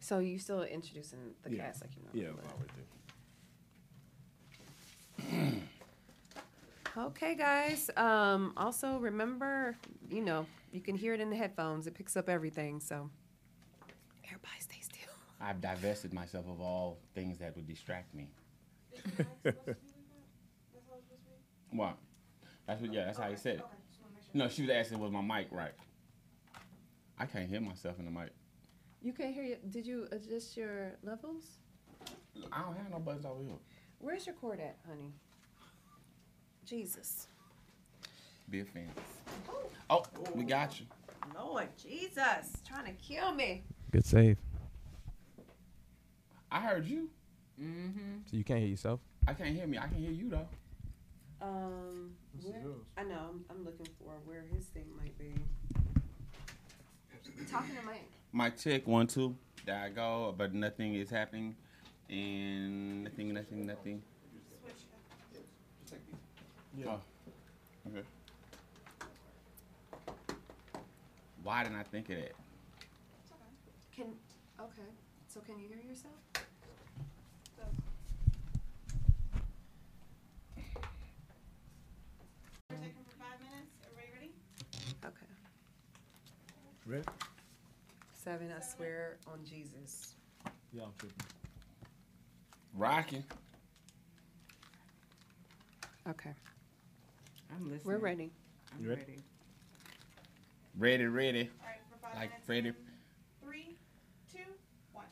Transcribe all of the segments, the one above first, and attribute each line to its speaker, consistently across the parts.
Speaker 1: So you still introducing the cast like you know?
Speaker 2: Yeah, I already do.
Speaker 1: Okay, guys. Also, remember, you know, you can hear it in the headphones. It picks up everything, so everybody stay still.
Speaker 3: I've divested myself of all things that would distract me. What? That's how he said it. No, she was asking, was my mic right? I can't hear myself in the mic.
Speaker 1: You can't hear you. Did you adjust your levels?
Speaker 3: I don't have no buttons over here.
Speaker 1: Where's your cord at, honey? Jesus.
Speaker 3: Be a fan. Oh, we got you.
Speaker 1: Lord Jesus. Trying to kill me.
Speaker 2: Good save.
Speaker 3: I heard you.
Speaker 1: Mm-hmm.
Speaker 2: So you can't hear yourself?
Speaker 3: I can't hear me. I can hear you, though.
Speaker 1: Where? I know. I'm looking for where his thing might be. Talking to Mike.
Speaker 3: Mic check, 1, 2. There I go, but nothing is happening. And nothing.
Speaker 2: Yeah.
Speaker 3: Oh, okay. Why didn't I think of that?
Speaker 1: Okay. So can you hear yourself?
Speaker 4: We're taking for 5 minutes. Everybody ready?
Speaker 1: Okay.
Speaker 2: Ready?
Speaker 1: 7, I swear on Jesus.
Speaker 2: Yeah, I'm tripping.
Speaker 3: Rocking.
Speaker 1: Okay.
Speaker 5: I'm listening.
Speaker 1: We're ready.
Speaker 5: I'm
Speaker 2: You ready?
Speaker 3: Ready.
Speaker 4: All right, for 5
Speaker 3: Like
Speaker 4: minutes.
Speaker 3: Freddie.
Speaker 4: in 3, 2, 1.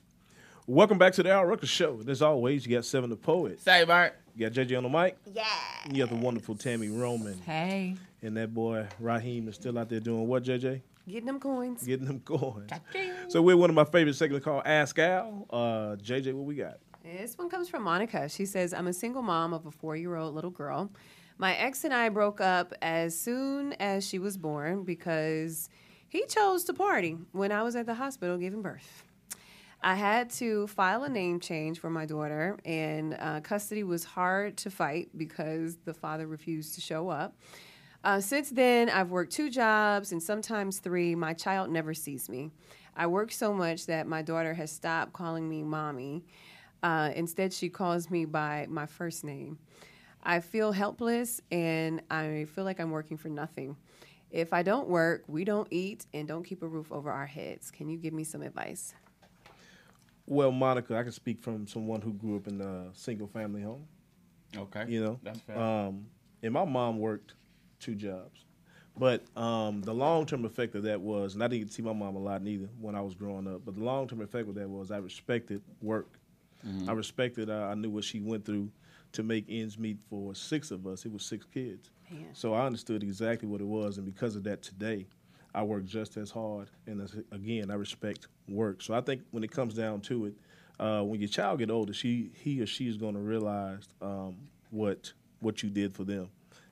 Speaker 2: Welcome back to the Al Rucker Show. As always, you got Seven the Poet.
Speaker 3: Say, Bart.
Speaker 2: You got JJ on the mic.
Speaker 1: Yeah.
Speaker 2: You got the wonderful Tammy Roman.
Speaker 5: Hey.
Speaker 2: And that boy, Raheem, is still out there doing what, JJ?
Speaker 1: Getting them coins.
Speaker 2: Getting them going. So we're one of my favorite segments called Ask Al. JJ, what we got?
Speaker 1: This one comes from Monica. She says, I'm a single mom of a 4-year-old little girl. My ex and I broke up as soon as she was born because he chose to party when I was at the hospital giving birth. I had to file a name change for my daughter, and custody was hard to fight because the father refused to show up. Since then, I've worked 2 jobs and sometimes 3. My child never sees me. I work so much that my daughter has stopped calling me mommy. Instead, she calls me by my first name. I feel helpless, and I feel like I'm working for nothing. If I don't work, we don't eat and don't keep a roof over our heads. Can you give me some advice?
Speaker 2: Well, Monica, I can speak from someone who grew up in a single-family home.
Speaker 3: Okay.
Speaker 2: You know?
Speaker 3: That's fair.
Speaker 2: And my mom worked 2 jobs. But the long-term effect of that was, and I didn't get to see my mom a lot neither when I was growing up, but the long-term effect of that was I respected work.
Speaker 3: Mm-hmm.
Speaker 2: I respected, I knew what she went through to make ends meet for 6 of us. It was 6 kids.
Speaker 1: Man.
Speaker 2: So I understood exactly what it was, and because of that today, I work just as hard, and again, I respect work. So I think when it comes down to it, when your child get older, he or she is going to realize what you did for them.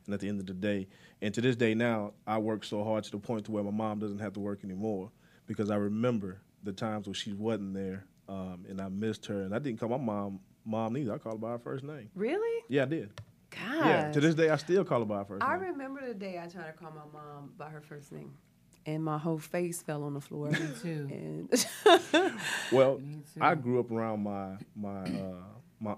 Speaker 2: And at the end of the day, and to this day now, I work so hard to the point to where my mom doesn't have to work anymore because I remember the times when she wasn't there, and I missed her. And I didn't call my mom neither. I called her by her first name.
Speaker 1: Really?
Speaker 2: Yeah, I did.
Speaker 1: God.
Speaker 2: Yeah, to this day, I still call her by her first
Speaker 1: I
Speaker 2: name.
Speaker 1: remember the day I tried to call my mom by her first name, and my whole face fell on the floor.
Speaker 5: Me too.
Speaker 1: And
Speaker 2: Well,
Speaker 5: Me too.
Speaker 2: I grew up around my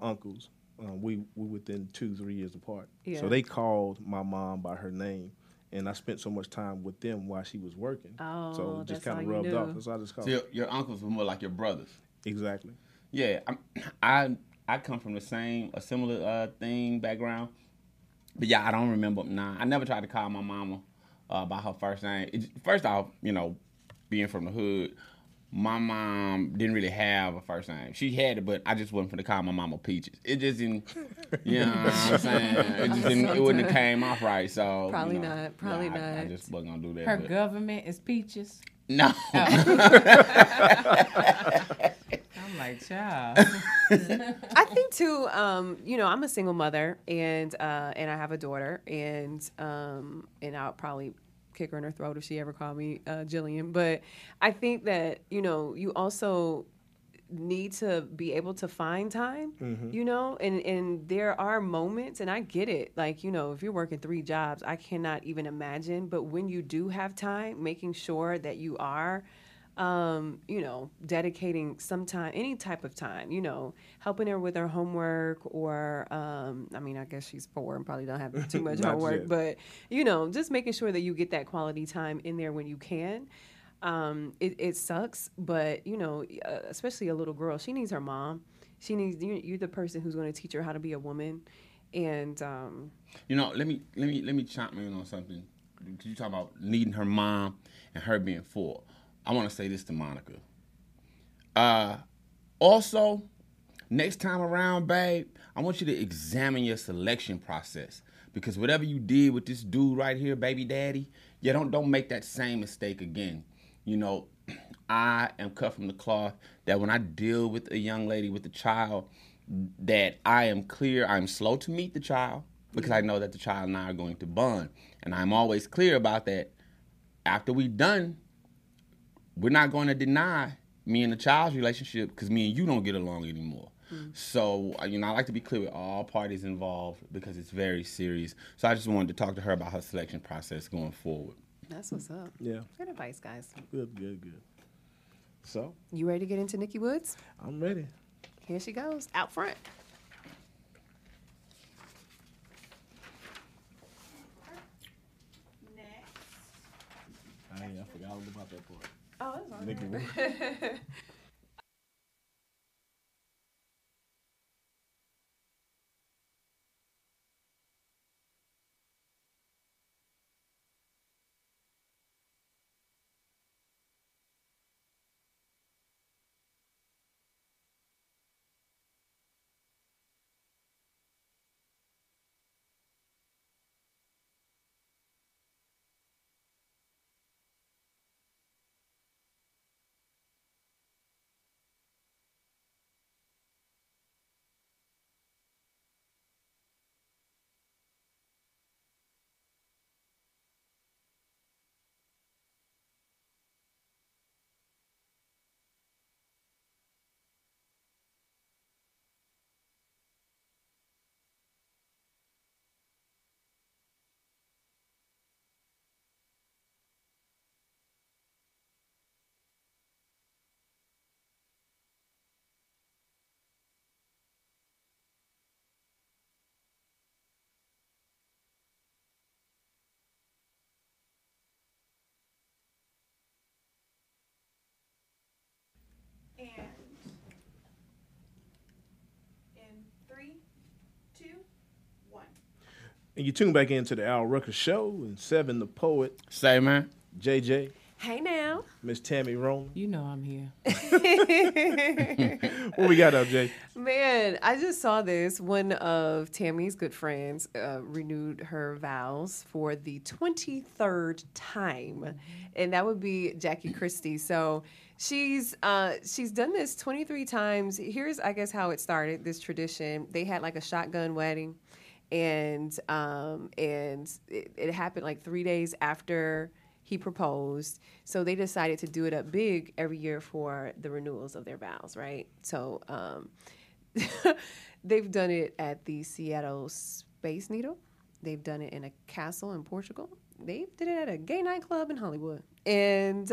Speaker 2: uncles. We were within 2-3 years apart.
Speaker 1: Yeah.
Speaker 2: So they called my mom by her name, and I spent so much time with them while she was working.
Speaker 1: Oh,
Speaker 2: so it just
Speaker 1: that's
Speaker 2: kind of
Speaker 1: all you
Speaker 2: rubbed
Speaker 1: knew.
Speaker 2: off. That's why I just called.
Speaker 3: So your uncles were more like your brothers.
Speaker 2: Exactly.
Speaker 3: Yeah, I come from a similar thing background, but yeah, I don't remember. Nah, I never tried to call my mama by her first name. First off, being from the hood, my mom didn't really have a first name. She had it, but I just wasn't going to call my mama Peaches. It just didn't, you know what I'm saying? It just didn't, it wouldn't have came off right. So
Speaker 1: Probably not.
Speaker 3: I just wasn't going to do that.
Speaker 5: Her
Speaker 3: but-
Speaker 5: government is Peaches.
Speaker 3: No.
Speaker 5: I'm like, child.
Speaker 1: I think too. I'm a single mother, and I have a daughter, and I'll probably kick her in her throat if she ever called me Jillian. But I think that you also need to be able to find time, and there are moments, and I get it. Like, if you're working 3 jobs, I cannot even imagine. But when you do have time, making sure that you are dedicating some time, any type of time, helping her with her homework or, I guess she's 4 and probably don't have too much
Speaker 2: Not
Speaker 1: homework,
Speaker 2: yet.
Speaker 1: but, just making sure that you get that quality time in there when you can. It sucks, but, especially a little girl, she needs her mom. She needs, you're the person who's going to teach her how to be a woman. And,
Speaker 3: let me chime in on something. You talk about needing her mom and her being 4. I want to say this to Monica. Also, next time around, babe, I want you to examine your selection process, because whatever you did with this dude right here, baby daddy, don't make that same mistake again. I am cut from the cloth that when I deal with a young lady with a child, that I am clear, I'm slow to meet the child because I know that the child and I are going to bond. And I'm always clear about that. After we're done, we're not going to deny me and the child's relationship because me and you don't get along anymore. So, I like to be clear with all parties involved because it's very serious. So I just wanted to talk to her about her selection process going forward.
Speaker 1: that's what's up.
Speaker 2: Yeah.
Speaker 1: Good advice, guys.
Speaker 2: Good. So,
Speaker 1: You ready to get into Nikki Woods?
Speaker 2: I'm ready.
Speaker 1: Here she goes, out front.
Speaker 4: Next.
Speaker 2: I forgot all about that part.
Speaker 1: Oh, that's all
Speaker 2: Nikki
Speaker 1: right.
Speaker 2: Woods.
Speaker 4: And in 3, 2, 1.
Speaker 2: And you tune back into the Al Rucker Show, and 7, the poet,
Speaker 3: Say, man.
Speaker 2: JJ,
Speaker 1: Hey now.
Speaker 2: Miss Tammy Roman.
Speaker 5: You know I'm here.
Speaker 2: What we got up, Jay?
Speaker 1: Man, I just saw this. One of Tammy's good friends renewed her vows for the 23rd time, and that would be Jackie Christie. So she's done this 23 times. Here's, I guess, how it started. This tradition. They had like a shotgun wedding, and it happened like 3 days after he proposed. So they decided to do it up big every year for the renewals of their vows, right? So they've done it at the Seattle Space Needle. They've done it in a castle in Portugal. They did it at a gay nightclub in Hollywood. And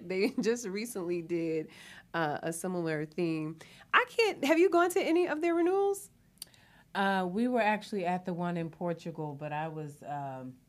Speaker 1: they just recently did a similar theme. Have you gone to any of their renewals?
Speaker 5: We were actually at the one in Portugal, but I was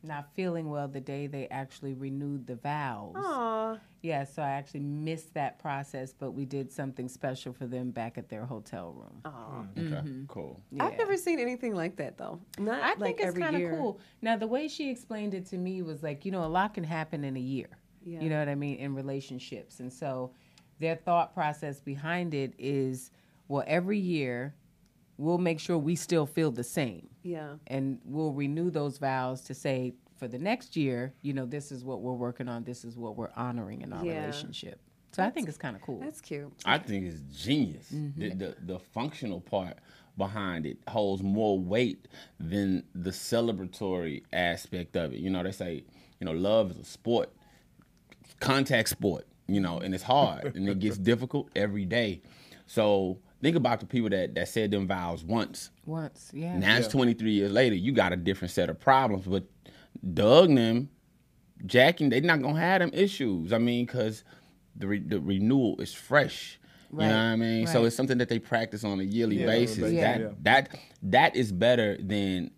Speaker 5: not feeling well the day they actually renewed the vows.
Speaker 1: Aw.
Speaker 5: Yeah, so I actually missed that process, but we did something special for them back at their hotel room.
Speaker 1: Aw.
Speaker 3: Okay, cool.
Speaker 5: Yeah.
Speaker 1: I've never seen anything like that, though. Not
Speaker 5: I
Speaker 1: like
Speaker 5: think it's
Speaker 1: every
Speaker 5: kind of
Speaker 1: year.
Speaker 5: cool. Now, the way she explained it to me was like, a lot can happen in a year.
Speaker 1: Yeah.
Speaker 5: You know what I mean? In relationships. And so their thought process behind it is, well, every year we'll make sure we still feel the same.
Speaker 1: Yeah.
Speaker 5: And we'll renew those vows to say, for the next year, this is what we're working on. This is what we're honoring in our
Speaker 1: Yeah.
Speaker 5: relationship. So I think it's kind of cool.
Speaker 1: That's cute.
Speaker 3: I think it's genius. The functional part behind it holds more weight than the celebratory aspect of it. They say, love is a sport, contact sport, and it's hard and it gets difficult every day. So think about the people that said them vows once.
Speaker 5: Once, yeah.
Speaker 3: Now it's 23 years later, you got a different set of problems. But Doug and them, Jackie, they're not going to have them issues. I mean, because the renewal is fresh. You know what I mean? So
Speaker 5: right.
Speaker 3: it's something that they practice on a yearly basis.
Speaker 5: Yeah.
Speaker 3: That is better than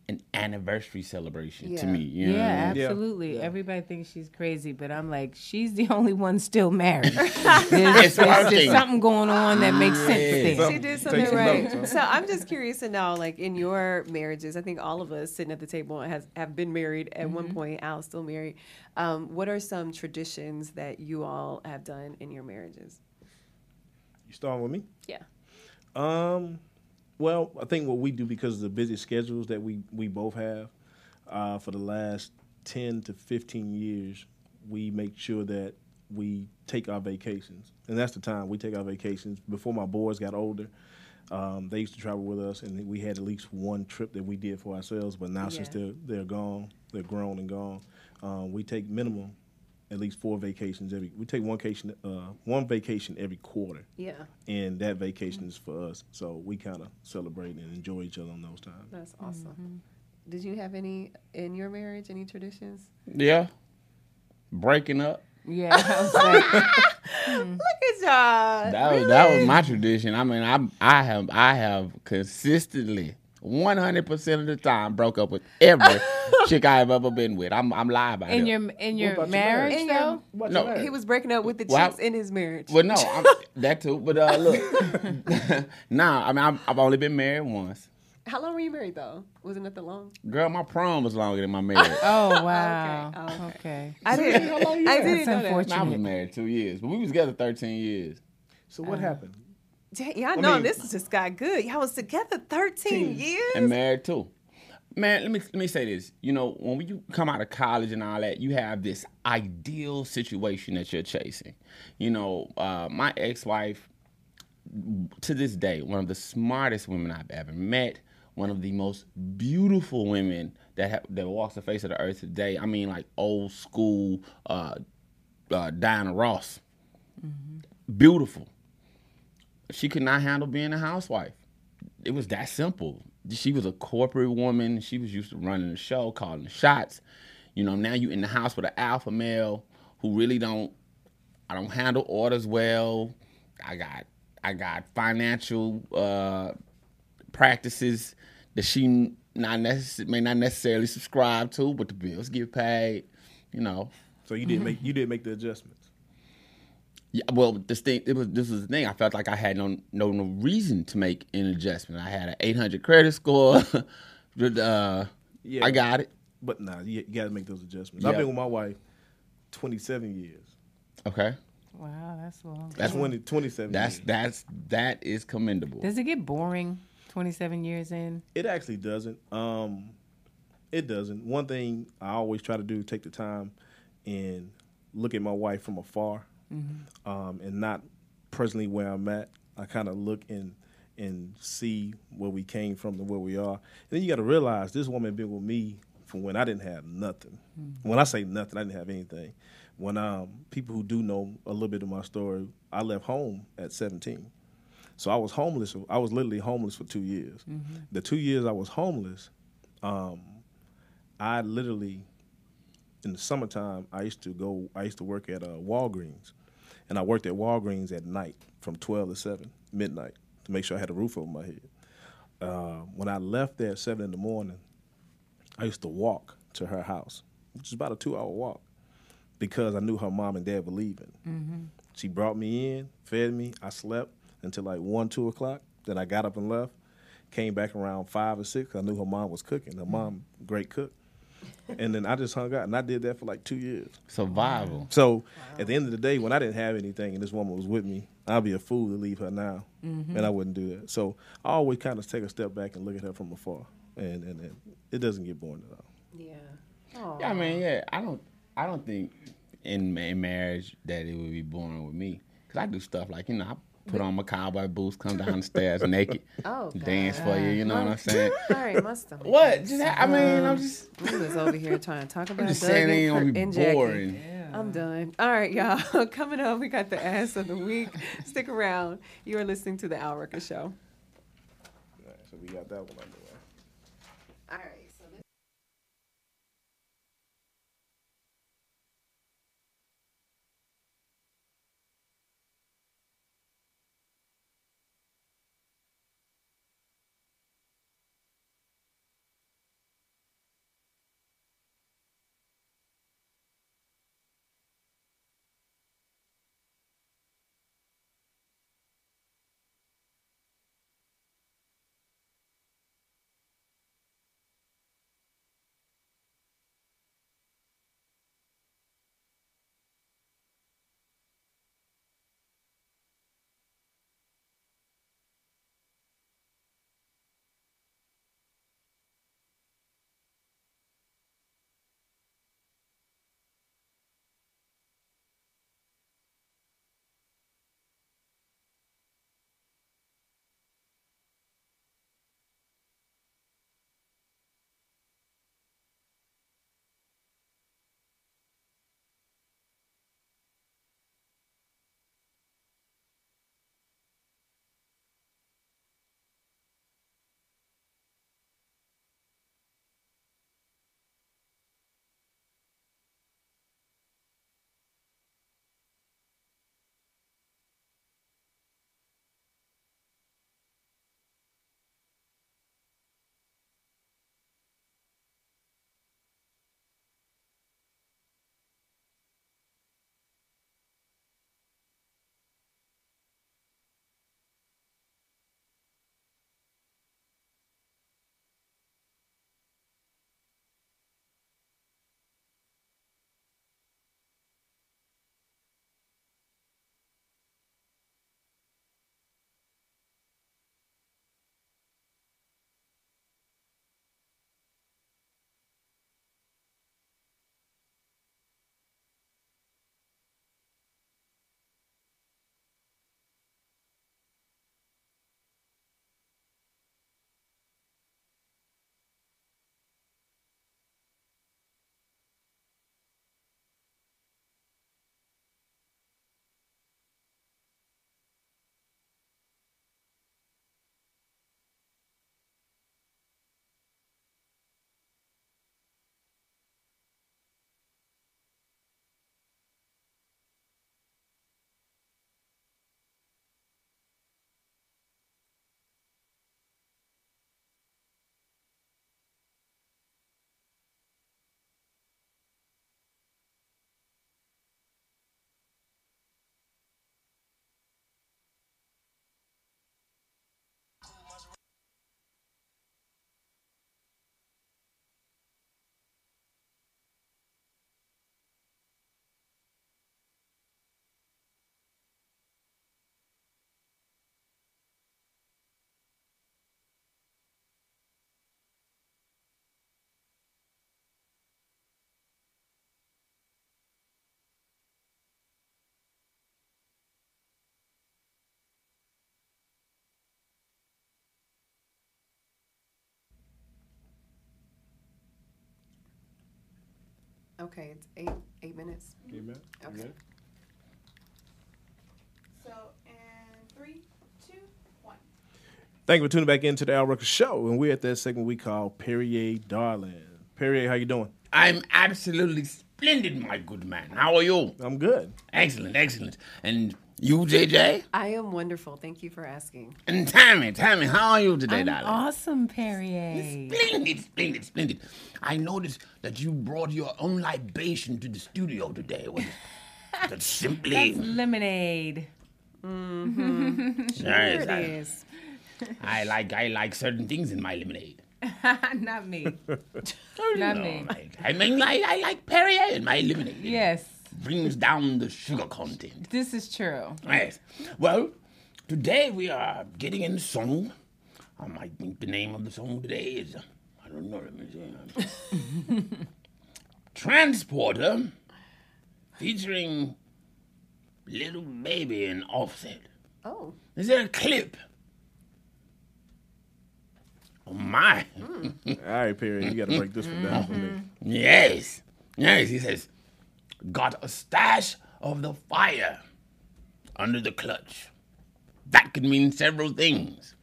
Speaker 3: an anniversary celebration to
Speaker 1: Yeah.
Speaker 3: me. You know what I mean?
Speaker 5: Absolutely. Everybody thinks she's crazy, but I'm like, she's the only one still married.
Speaker 3: It's
Speaker 5: There's
Speaker 3: working.
Speaker 5: something going on that makes sense there.
Speaker 1: She did
Speaker 2: Take
Speaker 1: something
Speaker 2: some
Speaker 1: right.
Speaker 2: notes, huh?
Speaker 1: So I'm just curious to know, like in your marriages, I think all of us sitting at the table have been married at one point. Al's still married. What are some traditions that you all have done in your marriages?
Speaker 2: You starting with me?
Speaker 1: Yeah.
Speaker 2: Well, I think what we do, because of the busy schedules that we both have, for the last 10 to 15 years, we make sure that we take our vacations. And that's the time we take our vacations. Before my boys got older, they used to travel with us, and we had at least one trip that we did for ourselves. But now since they're gone, they're grown and gone, we take minimum at least 4 vacations we take one vacation every quarter.
Speaker 1: Yeah.
Speaker 2: And that vacation is for us. So we kind of celebrate and enjoy each other on those times.
Speaker 1: That's awesome. Did you have any in your marriage, any traditions?
Speaker 3: Yeah. Breaking up.
Speaker 5: Yeah, I was like,
Speaker 1: Look at y'all.
Speaker 3: That was my tradition. I mean, I have consistently 100% of the time broke up with every chick I have ever been with. I'm live about it.
Speaker 5: in your
Speaker 2: about
Speaker 5: marriage
Speaker 2: your marriage?
Speaker 1: In your-
Speaker 5: though?
Speaker 2: What's
Speaker 3: No.
Speaker 2: your marriage?
Speaker 1: He was breaking up with the
Speaker 3: Well,
Speaker 1: chicks in his marriage.
Speaker 3: Well, no, that too. But look, nah. I mean, I've only been married once.
Speaker 1: How long were you married though? Wasn't it that long?
Speaker 3: Girl, my prom was longer than my marriage.
Speaker 5: Oh wow.
Speaker 1: Okay.
Speaker 5: Okay.
Speaker 1: I didn't.
Speaker 2: how long you
Speaker 1: I
Speaker 2: had?
Speaker 1: didn't
Speaker 5: That's
Speaker 1: know that.
Speaker 5: unfortunate.
Speaker 3: I was married 2 years, but we was together 13 years.
Speaker 2: So what happened?
Speaker 1: Yeah, I know.
Speaker 2: mean-
Speaker 1: This just got good. Y'all was together 13 years.
Speaker 3: And married too. Man, let me say this. You know, when you come out of college and all that, you have this ideal situation that you're chasing. You know, my ex-wife, to this day, one of the smartest women I've ever met, one of the most beautiful women that walks the face of the earth today. I mean, like old school Diana Ross. Beautiful. She could not handle being a housewife. It was that simple. She was a corporate woman. She was used to running the show, calling the shots. You know, now you in the house with an alpha male who really don't handle orders well. I got financial practices that she may not necessarily subscribe to, but the bills get paid. You know.
Speaker 2: So you didn't make the adjustments.
Speaker 3: Yeah, well, this was the thing. I felt like I had no reason to make an adjustment. I had an 800 credit score. I got it.
Speaker 2: But nah, you got to make those adjustments.
Speaker 3: Yeah.
Speaker 2: I've been with my wife 27 years.
Speaker 3: Okay,
Speaker 5: Wow, that's long.
Speaker 3: That's
Speaker 2: 27 years.
Speaker 3: that is commendable.
Speaker 5: Does it get boring 27 years in?
Speaker 2: It actually doesn't. It doesn't. One thing I always try to do is take the time and look at my wife from afar, and not personally where I'm at. I kind of look and see where we came from and where we are. And then you got to realize this woman been with me from when I didn't have nothing. When I say nothing, I didn't have anything. When people who do know a little bit of my story, I left home at 17. So I was homeless. I was literally homeless for 2 years. The 2 years I was homeless, I literally, in the summertime, I used to work at Walgreens. And I worked at Walgreens at night from 12 to 7, midnight, to make sure I had a roof over my head. When I left there at 7 in the morning, I used to walk to her house, which is about a 2-hour walk, because I knew her mom and dad were leaving. She brought me in, fed me. I slept until like 1, 2 o'clock. Then I got up and left. Came back around 5 or 6. I knew her mom was cooking. Her mom, great cook. And then I just hung out, and I did that for like 2 years.
Speaker 3: Survival.
Speaker 2: So at the end of the day, when I didn't have anything and this woman was with me, I'd be a fool to leave her now, and I wouldn't do that. So I always kind of take a step back and look at her from afar, and it doesn't get boring at all.
Speaker 1: Yeah.
Speaker 3: Yeah, I mean, yeah, I don't think in marriage that it would be boring with me, because I do stuff like, you know, I put on my cowboy boots, come down the stairs naked,
Speaker 1: Oh, God.
Speaker 3: dance for you. You know what I'm saying?
Speaker 1: All right, my stomach.
Speaker 3: What? I'm just
Speaker 1: We was over here trying to talk about
Speaker 3: just
Speaker 1: Doug
Speaker 3: saying it ain't
Speaker 1: and
Speaker 3: gonna be
Speaker 1: Jackie.
Speaker 3: boring.
Speaker 1: I'm done. All right, y'all. Coming up, we got the ass of the week. Stick around. You are listening to the Al Rucker Show.
Speaker 2: All right, so we got that one underway.
Speaker 1: All right. Okay, it's eight minutes.
Speaker 2: Amen.
Speaker 1: Okay.
Speaker 4: So, and 3, 2, 1.
Speaker 2: Thank you for tuning back into the Al Rucker Show, and we're at that segment we call Perrier Darling. Perrier, how you doing?
Speaker 3: I'm absolutely splendid, my good man. How are you?
Speaker 2: I'm good.
Speaker 3: Excellent, excellent. And you, JJ?
Speaker 1: I am wonderful. Thank you for asking.
Speaker 3: And Tammy, how are you today,
Speaker 5: I'm
Speaker 3: darling?
Speaker 5: awesome, Perrier.
Speaker 3: Splendid. I noticed that you brought your own libation to the studio today. That's simply
Speaker 5: That's lemonade.
Speaker 3: nice.
Speaker 1: There it is.
Speaker 3: I like certain things in my lemonade.
Speaker 5: Not me. Not me.
Speaker 3: I mean, I like Perrier in my lemonade. It
Speaker 5: Yes,
Speaker 3: brings down the sugar content.
Speaker 5: this is true.
Speaker 3: Yes. Well, today we are getting in the song. I think the name of the song today is, I don't know, let me see. Transporter, featuring Little Baby and Offset.
Speaker 1: Oh,
Speaker 3: Is there a clip? Oh, my.
Speaker 2: All right, Perrier, you got to break this one down for me.
Speaker 3: Yes, he says, got a stash of the fire under the clutch. That could mean several things.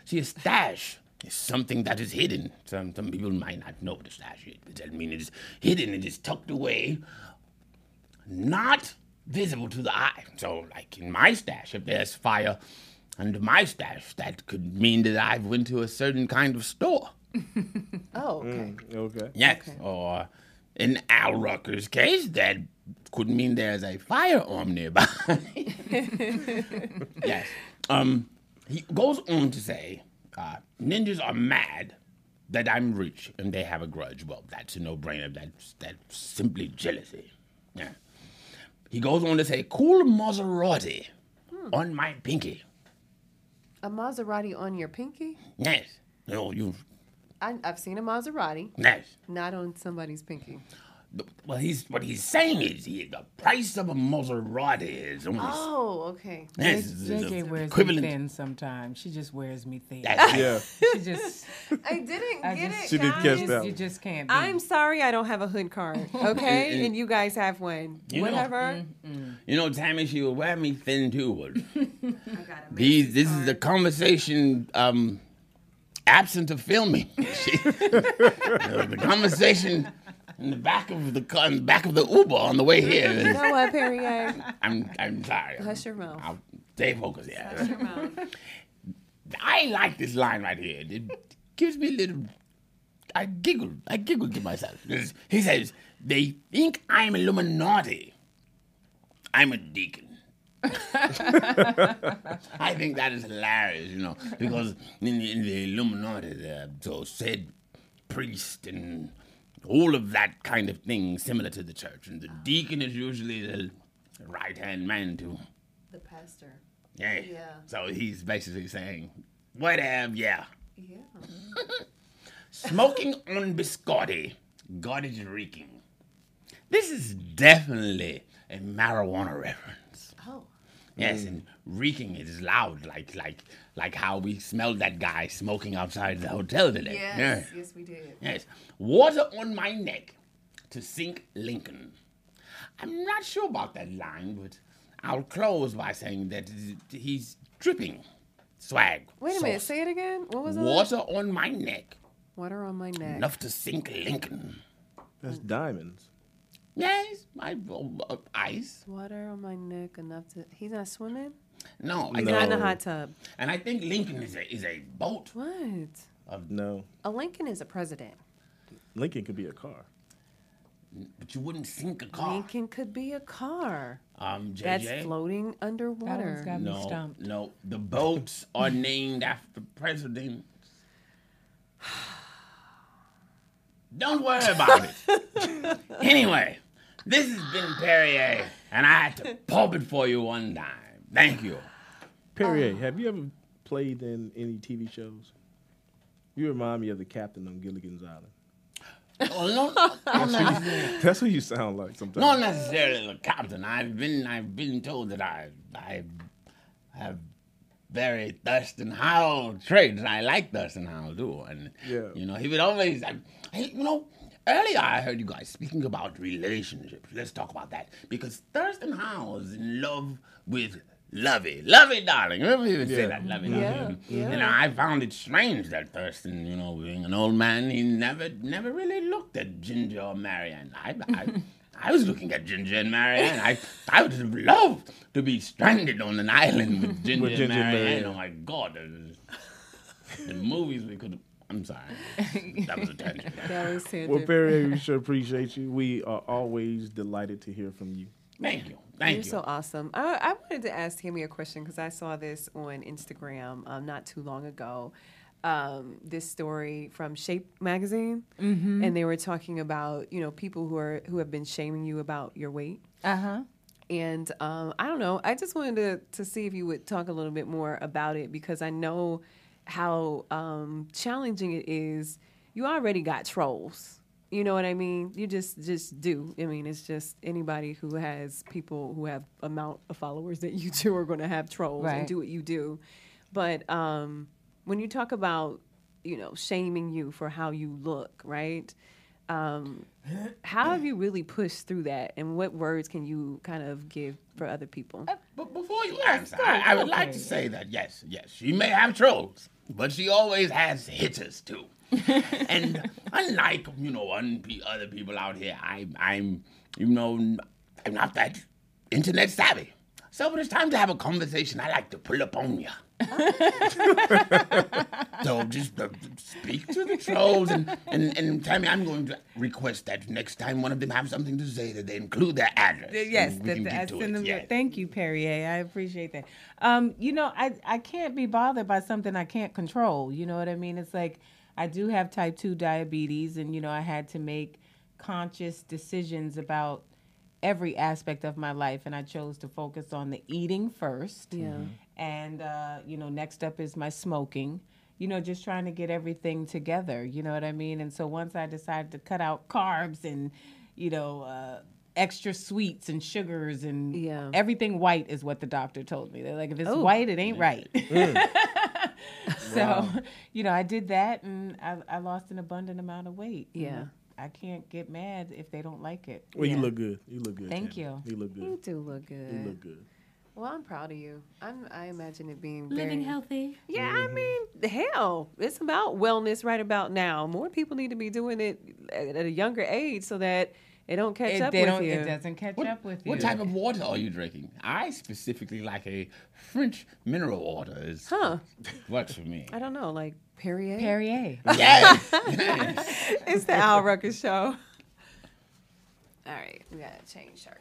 Speaker 3: See, a stash is something that is hidden. Some people might not know what a stash is, but that means it is hidden, it is tucked away, not visible to the eye. So, like in my stash, if there's fire under my stash, that could mean that I went to a certain kind of store.
Speaker 1: oh, okay.
Speaker 2: Okay.
Speaker 3: Yes. Or in Al Rucker's case, that could mean there's a firearm nearby. Yes. He goes on to say, ninjas are mad that I'm rich and they have a grudge. Well, that's a no-brainer. That's simply jealousy. Yeah. He goes on to say, cool Maserati on my pinky.
Speaker 1: A Maserati on your pinky?
Speaker 3: Yes. You
Speaker 1: I've seen a Maserati,
Speaker 3: yes.
Speaker 1: not on somebody's pinky.
Speaker 3: Well, what he's saying is the price of a Maserati is only
Speaker 1: Oh, okay.
Speaker 3: yes,
Speaker 5: JJ wears
Speaker 3: equivalent.
Speaker 5: me thin sometimes. She just wears me thin.
Speaker 3: That's
Speaker 2: Yeah.
Speaker 5: She just,
Speaker 1: I didn't
Speaker 5: I
Speaker 1: get
Speaker 5: just-
Speaker 1: it,
Speaker 2: She didn't catch
Speaker 1: guys.
Speaker 2: that.
Speaker 5: you just can't be.
Speaker 1: I'm sorry I don't have a hood card, okay? and you guys have one.
Speaker 3: You know-
Speaker 1: Whatever.
Speaker 3: You know, Tammy, she will wear me thin too. But
Speaker 1: I got a
Speaker 3: this is the conversation absent of filming. The conversation in the back of the Uber on the way here.
Speaker 1: You know what, Perrier?
Speaker 3: I'm sorry.
Speaker 1: Hush your mouth.
Speaker 3: I'll stay focused.
Speaker 1: Hush your
Speaker 3: Yeah.
Speaker 1: mouth.
Speaker 3: I like this line right here. It gives me a little. I giggle to myself. He says, "They think I'm Illuminati. I'm a deacon." I think that is hilarious, because in the Illuminati, they're so said priest and all of that kind of thing similar to the church. And the deacon is usually the right-hand man to,
Speaker 1: The pastor.
Speaker 3: yeah.
Speaker 1: Yeah.
Speaker 3: So he's basically saying, whatever, yeah.
Speaker 1: Yeah.
Speaker 3: Smoking on biscotti, God is reeking. This is definitely a marijuana reference.
Speaker 1: Oh.
Speaker 3: Yes, and reeking is loud, like how we smelled that guy smoking outside the hotel today.
Speaker 1: Yes. Yes, we did.
Speaker 3: Yes. Water on my neck to sink Lincoln. I'm not sure about that line, but I'll close by saying that he's dripping swag.
Speaker 1: Wait a minute.
Speaker 3: sauce.
Speaker 1: Say it again. What was it?
Speaker 3: Water on my neck,
Speaker 1: Water on my neck.
Speaker 3: enough to sink Lincoln.
Speaker 2: That's diamonds.
Speaker 3: Yes, ice.
Speaker 1: Water on my neck enough to. He's not swimming.
Speaker 3: No,
Speaker 1: He's not in a hot tub.
Speaker 3: And I think Lincoln is a boat.
Speaker 1: What?
Speaker 2: No.
Speaker 1: A Lincoln is a president.
Speaker 2: Lincoln could be a car.
Speaker 3: But you wouldn't sink a car.
Speaker 1: Lincoln could be a car.
Speaker 3: JJ?
Speaker 1: That's floating
Speaker 5: That one's
Speaker 1: underwater.
Speaker 5: got me stumped.
Speaker 3: No. The boats are named after presidents. Don't worry about it. Anyway, this has been Perrier, and I had to pulp it for you one time. Thank you.
Speaker 2: Perrier, have you ever played in any TV shows? You remind me of the captain on Gilligan's Island.
Speaker 3: Oh, no,
Speaker 2: That's what you sound like sometimes.
Speaker 3: not necessarily the captain. I've been told that I have very Thurston Howell traits. I like Thurston Howell too, and
Speaker 2: Yeah.
Speaker 3: he would always. Earlier, I heard you guys speaking about relationships. Let's talk about that. Because Thurston Howell is in love with Lovey. Lovey, darling. Remember he would say that, Lovey,
Speaker 1: Yeah,
Speaker 3: darling.
Speaker 1: yeah.
Speaker 3: And I found it strange that Thurston, being an old man, he never really looked at Ginger or Marianne. I was looking at Ginger and Marianne. I would have loved to be stranded on an island with Ginger, and Marianne. Oh, my God. The movies we could have... I'm sorry. That was a tangent.
Speaker 1: That was tangent.
Speaker 2: Well, Perry, we sure appreciate you. We are always delighted to hear from you.
Speaker 3: Thank you.
Speaker 1: You're so awesome. I wanted to ask Timmy a question because I saw this on Instagram not too long ago. This story from Shape magazine, and they were talking about people who have been shaming you about your weight. And I don't know. I just wanted to see if you would talk a little bit more about it because I know how challenging it is. You already got trolls. You know what I mean? You just do. I mean, it's just anybody who has people who have amount of followers that you do are going to have trolls and do what you do. But when you talk about, shaming you for how you look, right? How have you really pushed through that? And what words can you kind of give for other people?
Speaker 3: But before you answer, I would like to say that, yes, she may have trolls, but she always has hitters, too. And unlike, other people out here, I'm not that internet savvy. So when it's time to have a conversation, I like to pull up on you. So just speak to the trolls and tell me. I'm going to request that next time one of them have something to say that they include their address.
Speaker 5: Yes,
Speaker 3: send them.
Speaker 5: Yes. Thank you, Perrier. I appreciate that. I can't be bothered by something I can't control. You know what I mean? It's like I do have type 2 diabetes, and I had to make conscious decisions about every aspect of my life, and I chose to focus on the eating first.
Speaker 1: Yeah.
Speaker 5: And next up is my smoking. Just trying to get everything together. You know what I mean? And so once I decided to cut out carbs and extra sweets and sugars and everything white is what the doctor told me. They're like, if it's white, it ain't right. So, I did that and I lost an abundant amount of weight.
Speaker 1: Yeah.
Speaker 5: I can't get mad if they don't like it.
Speaker 2: Well, you look good. You look good.
Speaker 5: Thank
Speaker 2: Tammy.
Speaker 5: you.
Speaker 2: You look good.
Speaker 1: You do look good.
Speaker 2: You look good.
Speaker 1: Well, I'm proud of you. I imagine it being
Speaker 6: Living
Speaker 1: very,
Speaker 6: healthy.
Speaker 1: Yeah, I mean, hell, it's about wellness right about now. More people need to be doing it at a younger age so that it don't catch up with you.
Speaker 5: It doesn't catch up with you.
Speaker 3: What type of water are you drinking? I specifically like a French mineral water. Works for me.
Speaker 1: I don't know, like Perrier.
Speaker 5: Perrier.
Speaker 3: Yes.
Speaker 1: It's the Al Rucker Show. All right, we gotta change shirts.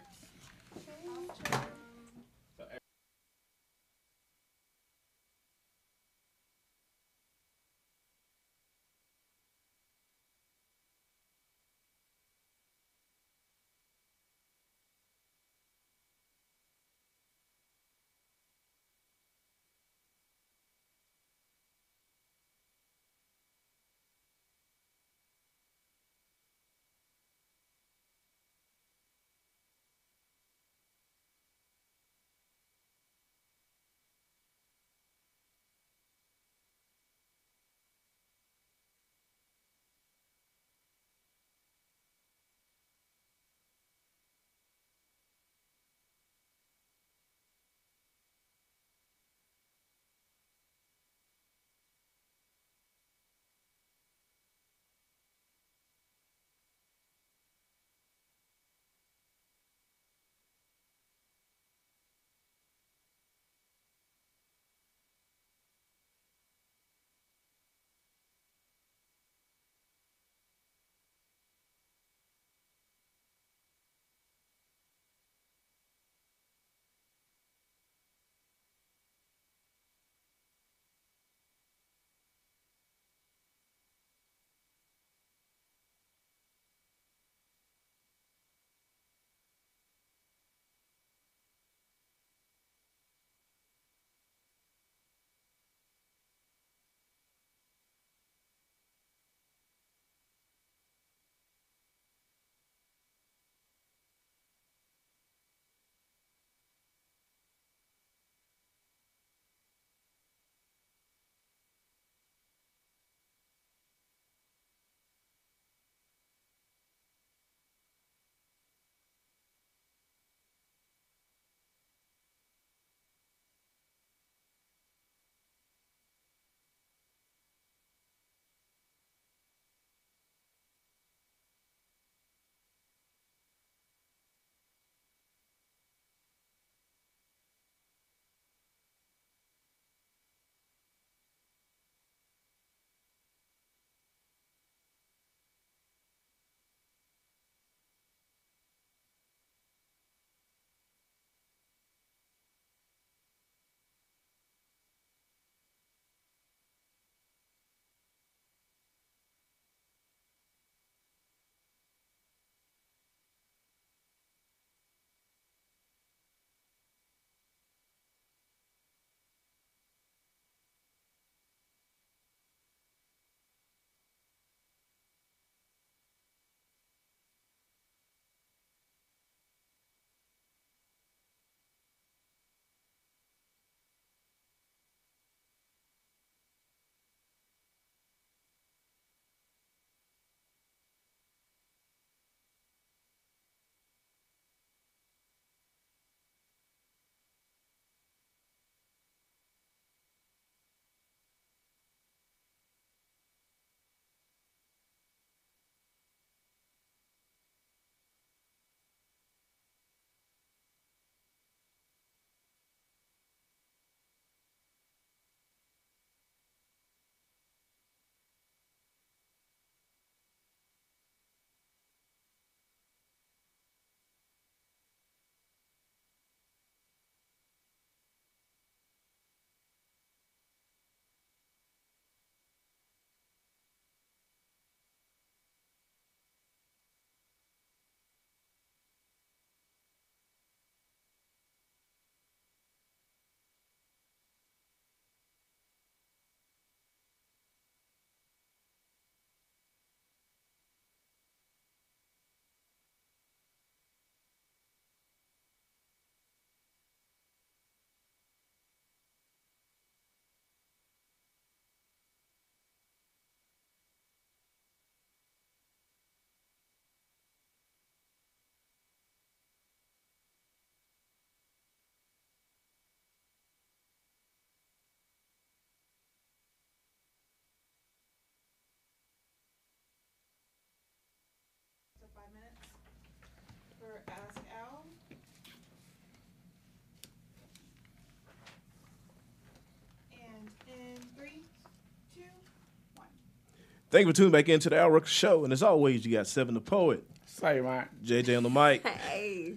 Speaker 2: Thank you for tuning back into the Al Rucker Show. And as always, you got Seven the Poet,
Speaker 3: Say, man.
Speaker 2: JJ on the mic,
Speaker 1: Hey.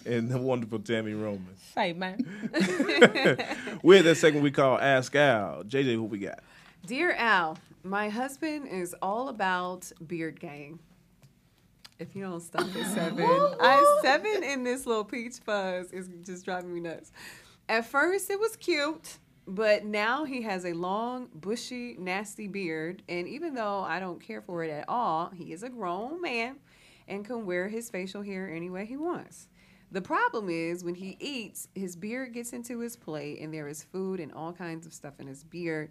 Speaker 2: and the wonderful Tammy Roman.
Speaker 5: Say, man.
Speaker 2: We're at that segment we call Ask Al. JJ, who we got?
Speaker 1: Dear Al, my husband is all about beard gang. If you don't stop at 7. 7 in this little peach fuzz is just driving me nuts. At first, it was cute, but now he has a long, bushy, nasty beard. And even though I don't care for it at all, he is a grown man and can wear his facial hair any way he wants. The problem is when he eats, his beard gets into his plate and there is food and all kinds of stuff in his beard.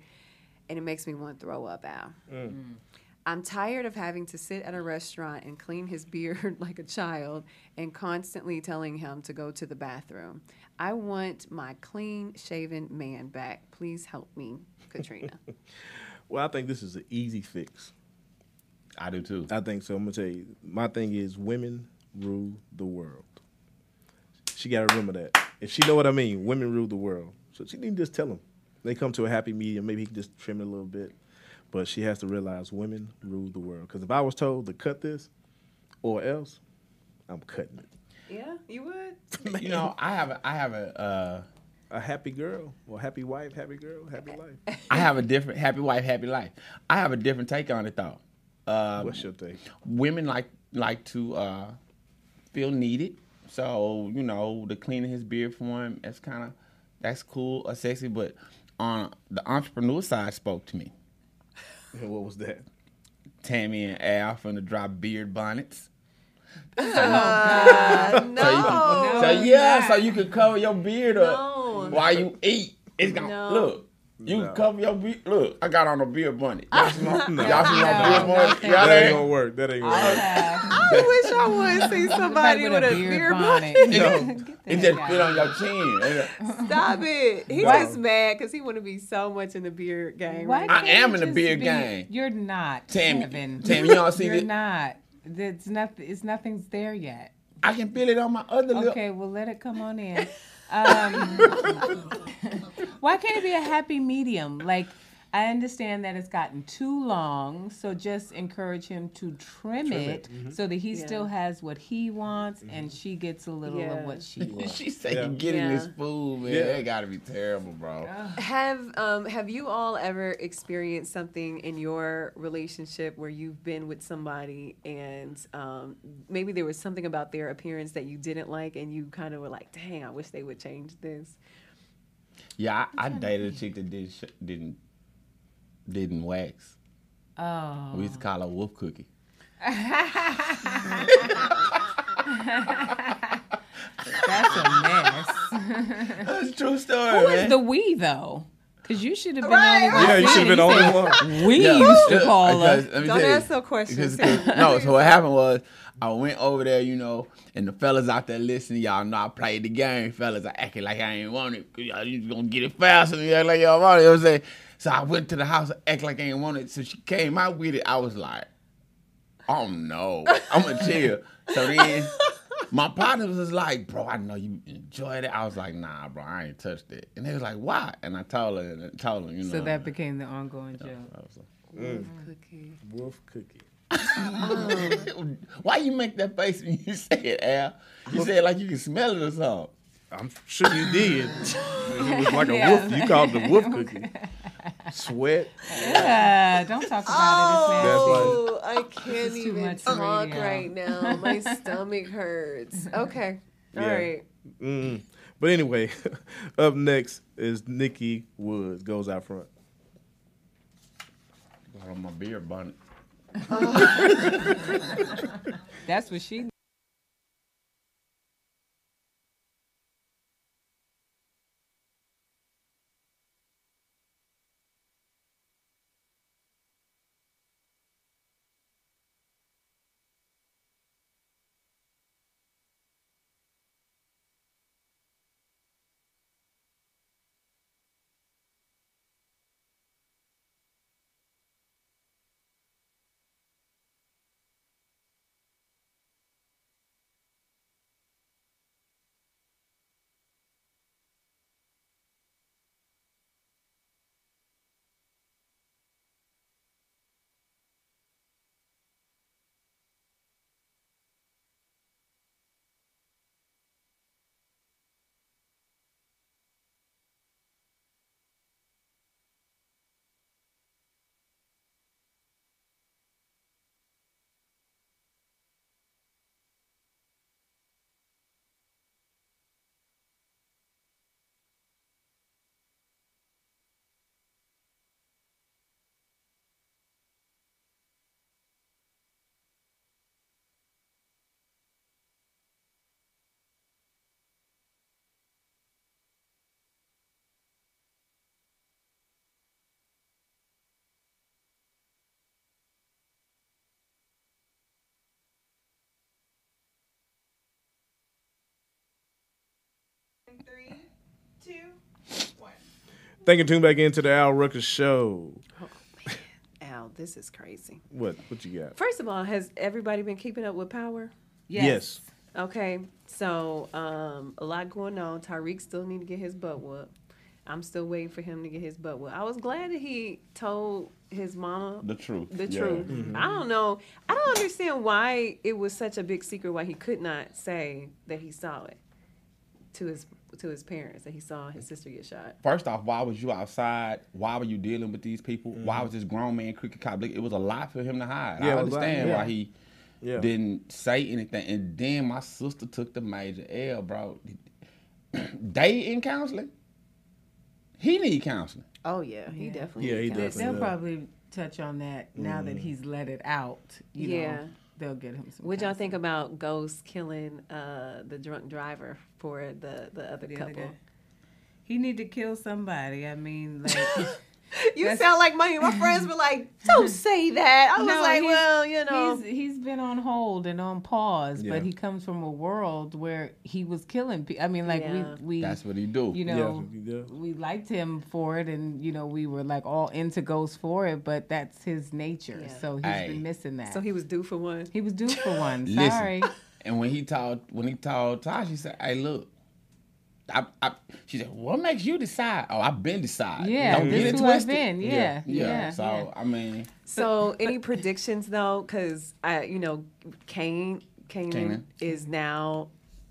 Speaker 1: And it makes me want to throw up, Al. I'm tired of having to sit at a restaurant and clean his beard like a child and constantly telling him to go to the bathroom. I want my clean-shaven man back. Please help me, Katrina.
Speaker 2: Well, I think this is an easy fix.
Speaker 3: I do too.
Speaker 2: I think so. I'm going to tell you. My thing is women rule the world. She got to remember that. If she know what I mean, women rule the world. So she need to just tell him. They come to a happy medium. Maybe he can just trim it a little bit. But she has to realize women rule the world. Because if I was told to cut this or else, I'm cutting it.
Speaker 1: Yeah, you would?
Speaker 3: You know, I have a
Speaker 2: A happy girl or happy wife, happy girl, happy life.
Speaker 3: I have a different happy wife, happy life. I have a different take on it though.
Speaker 2: What's your take?
Speaker 3: Women like to feel needed. So, you know, the cleaning his beard for him, that's cool or sexy, but on the entrepreneur side spoke to me.
Speaker 2: And what was that?
Speaker 3: Tammy and Al from the drop beard bonnets.
Speaker 1: No.
Speaker 3: So you can cover your beard up
Speaker 1: No.
Speaker 3: while you eat. It's gonna
Speaker 1: No.
Speaker 3: look. You can cover your beard. Look, I got on a beard bonnet. Y'all see my,
Speaker 2: No.
Speaker 3: y'all see my
Speaker 5: No.
Speaker 3: beard bonnet? Y'all
Speaker 2: That ain't
Speaker 3: ain't
Speaker 2: gonna work. That ain't gonna work.
Speaker 1: I wish I would see somebody with a beard bonnet.
Speaker 3: It just fit on your chin.
Speaker 1: Stop it. He's just mad because he want to be so much in the beard gang.
Speaker 5: Why
Speaker 1: Right
Speaker 3: I
Speaker 5: can't
Speaker 3: am
Speaker 5: you
Speaker 3: in the
Speaker 5: just
Speaker 3: beard
Speaker 5: be-
Speaker 3: gang.
Speaker 5: You're not,
Speaker 3: Tammy,
Speaker 5: Kevin.
Speaker 3: you don't see
Speaker 5: You're
Speaker 3: this?
Speaker 5: not. It's nothing. It's nothing's there yet.
Speaker 3: I can feel it on my other lip.
Speaker 5: Okay, well, let it come on in. Why can't it be a happy medium? Like, I understand that it's gotten too long, so just encourage him to trim it so that he still has what he wants and she gets a little of what she wants.
Speaker 3: She said
Speaker 2: Yeah.
Speaker 3: you getting
Speaker 1: Yeah.
Speaker 3: this food, man.
Speaker 2: Yeah.
Speaker 3: That gotta be terrible, bro.
Speaker 1: Have you all ever experienced something in your relationship where you've been with somebody and maybe there was something about their appearance that you didn't like and you kind of were like, dang, I wish they would change this?
Speaker 3: Yeah, I dated a chick that didn't wax.
Speaker 5: Oh.
Speaker 3: We used to call her wolf cookie.
Speaker 5: That's a mess.
Speaker 3: That's a true story,
Speaker 5: Who
Speaker 3: man.
Speaker 5: is the we, though? Because you should have been on it.
Speaker 2: Yeah, you should have been on it one.
Speaker 5: We
Speaker 3: Yeah,
Speaker 5: used to
Speaker 3: yeah,
Speaker 5: call her.
Speaker 3: because- let me
Speaker 1: Don't
Speaker 3: tell you,
Speaker 1: ask no questions.
Speaker 3: because- no, so what happened was I went over there, you know, and the fellas out there listening, y'all know I played the game. Fellas, I acted like I ain't want it. 'Cause y'all you gonna get it fast and you act like y'all want it. You know what I'm saying? So I went to the house and act like I ain't want it. So she came out with it. I was like, oh no, I'm gonna chill. So then my partner was like, bro, I know you enjoyed it. I was like, nah, bro, I ain't touched it. And they was like, why? And I told her, you know.
Speaker 5: So that became the ongoing joke.
Speaker 3: I was like,
Speaker 1: Cookie.
Speaker 2: Wolf cookie.
Speaker 3: why you make that face when you say it, Al? You said it like you can smell it or something.
Speaker 2: I'm sure you did. It was like a wolf. You called it a wolf cookie. Sweat.
Speaker 5: Don't talk about
Speaker 1: Oh, I can't
Speaker 5: This is too
Speaker 1: even
Speaker 5: much for
Speaker 1: talk
Speaker 5: radio.
Speaker 1: right now. My stomach hurts. Okay. All
Speaker 2: Yeah.
Speaker 1: right.
Speaker 2: But anyway, up next is Nikki Woods. Goes out front.
Speaker 3: Got on my beard bonnet.
Speaker 5: nasty. That's what she
Speaker 2: Thank you. Tune back into the Al Rucker Show.
Speaker 1: Oh, man. Al, this is crazy.
Speaker 2: What you got?
Speaker 1: First of all, has everybody been keeping up with Power?
Speaker 2: Yes.
Speaker 1: Okay, so a lot going on. Tyreek still need to get his butt whooped. I'm still waiting for him to get his butt whooped. I was glad that he told his mama
Speaker 3: The truth.
Speaker 1: The
Speaker 3: Yeah.
Speaker 1: truth.
Speaker 2: Mm-hmm.
Speaker 1: I don't know. I don't understand why it was such a big secret. Why he could not say that he saw it to his parents, that he saw his sister get shot.
Speaker 3: First off, why was you outside? Why were you dealing with these people?
Speaker 2: Mm-hmm.
Speaker 3: Why was this grown man cricket cop? It was a lot for him to hide.
Speaker 2: Yeah,
Speaker 3: I
Speaker 2: it was a lot,
Speaker 3: understand
Speaker 2: yeah.
Speaker 3: why he
Speaker 2: Yeah.
Speaker 3: didn't say anything. And then my sister took the major L, bro. They in counseling. He need counseling.
Speaker 1: Oh yeah, he definitely.
Speaker 2: Yeah, he
Speaker 1: needs counseling.
Speaker 2: definitely
Speaker 5: They'll
Speaker 2: does.
Speaker 5: probably touch on that now that he's let it out. You
Speaker 1: Yeah.
Speaker 5: know, they'll get him some.
Speaker 1: What y'all
Speaker 5: counseling.
Speaker 1: think about Ghost killing the drunk driver for the other
Speaker 5: The other
Speaker 1: couple?
Speaker 5: guy? He need to kill somebody. I mean, like.
Speaker 1: You sound like my friends were like, "Don't say that." I was
Speaker 5: No,
Speaker 1: like,
Speaker 5: he's-
Speaker 1: "Well, you know."
Speaker 5: he's been on hold and on pause,
Speaker 2: Yeah.
Speaker 5: but he comes from a world where he was killing people. I mean, like
Speaker 1: Yeah.
Speaker 5: we
Speaker 3: That's what he do.
Speaker 5: you know,
Speaker 2: Yeah.
Speaker 5: we liked him for it, and you know, we were like all into Ghost for it, but that's his nature.
Speaker 1: Yeah.
Speaker 5: So he's
Speaker 3: Hey.
Speaker 5: been missing that.
Speaker 1: So he was due for one.
Speaker 5: He was due for one.
Speaker 3: Listen.
Speaker 5: Sorry.
Speaker 3: And when he told Tosh, he said, "Hey, look." She said, "What makes you decide?" Oh, I've been decided.
Speaker 5: Yeah,
Speaker 3: Don't
Speaker 5: this
Speaker 3: get it
Speaker 5: is who I've
Speaker 3: twisted.
Speaker 5: been. Yeah,
Speaker 3: Yeah.
Speaker 5: yeah.
Speaker 3: So I mean,
Speaker 1: So any predictions though? Because Kanan
Speaker 3: Kanan.
Speaker 1: is now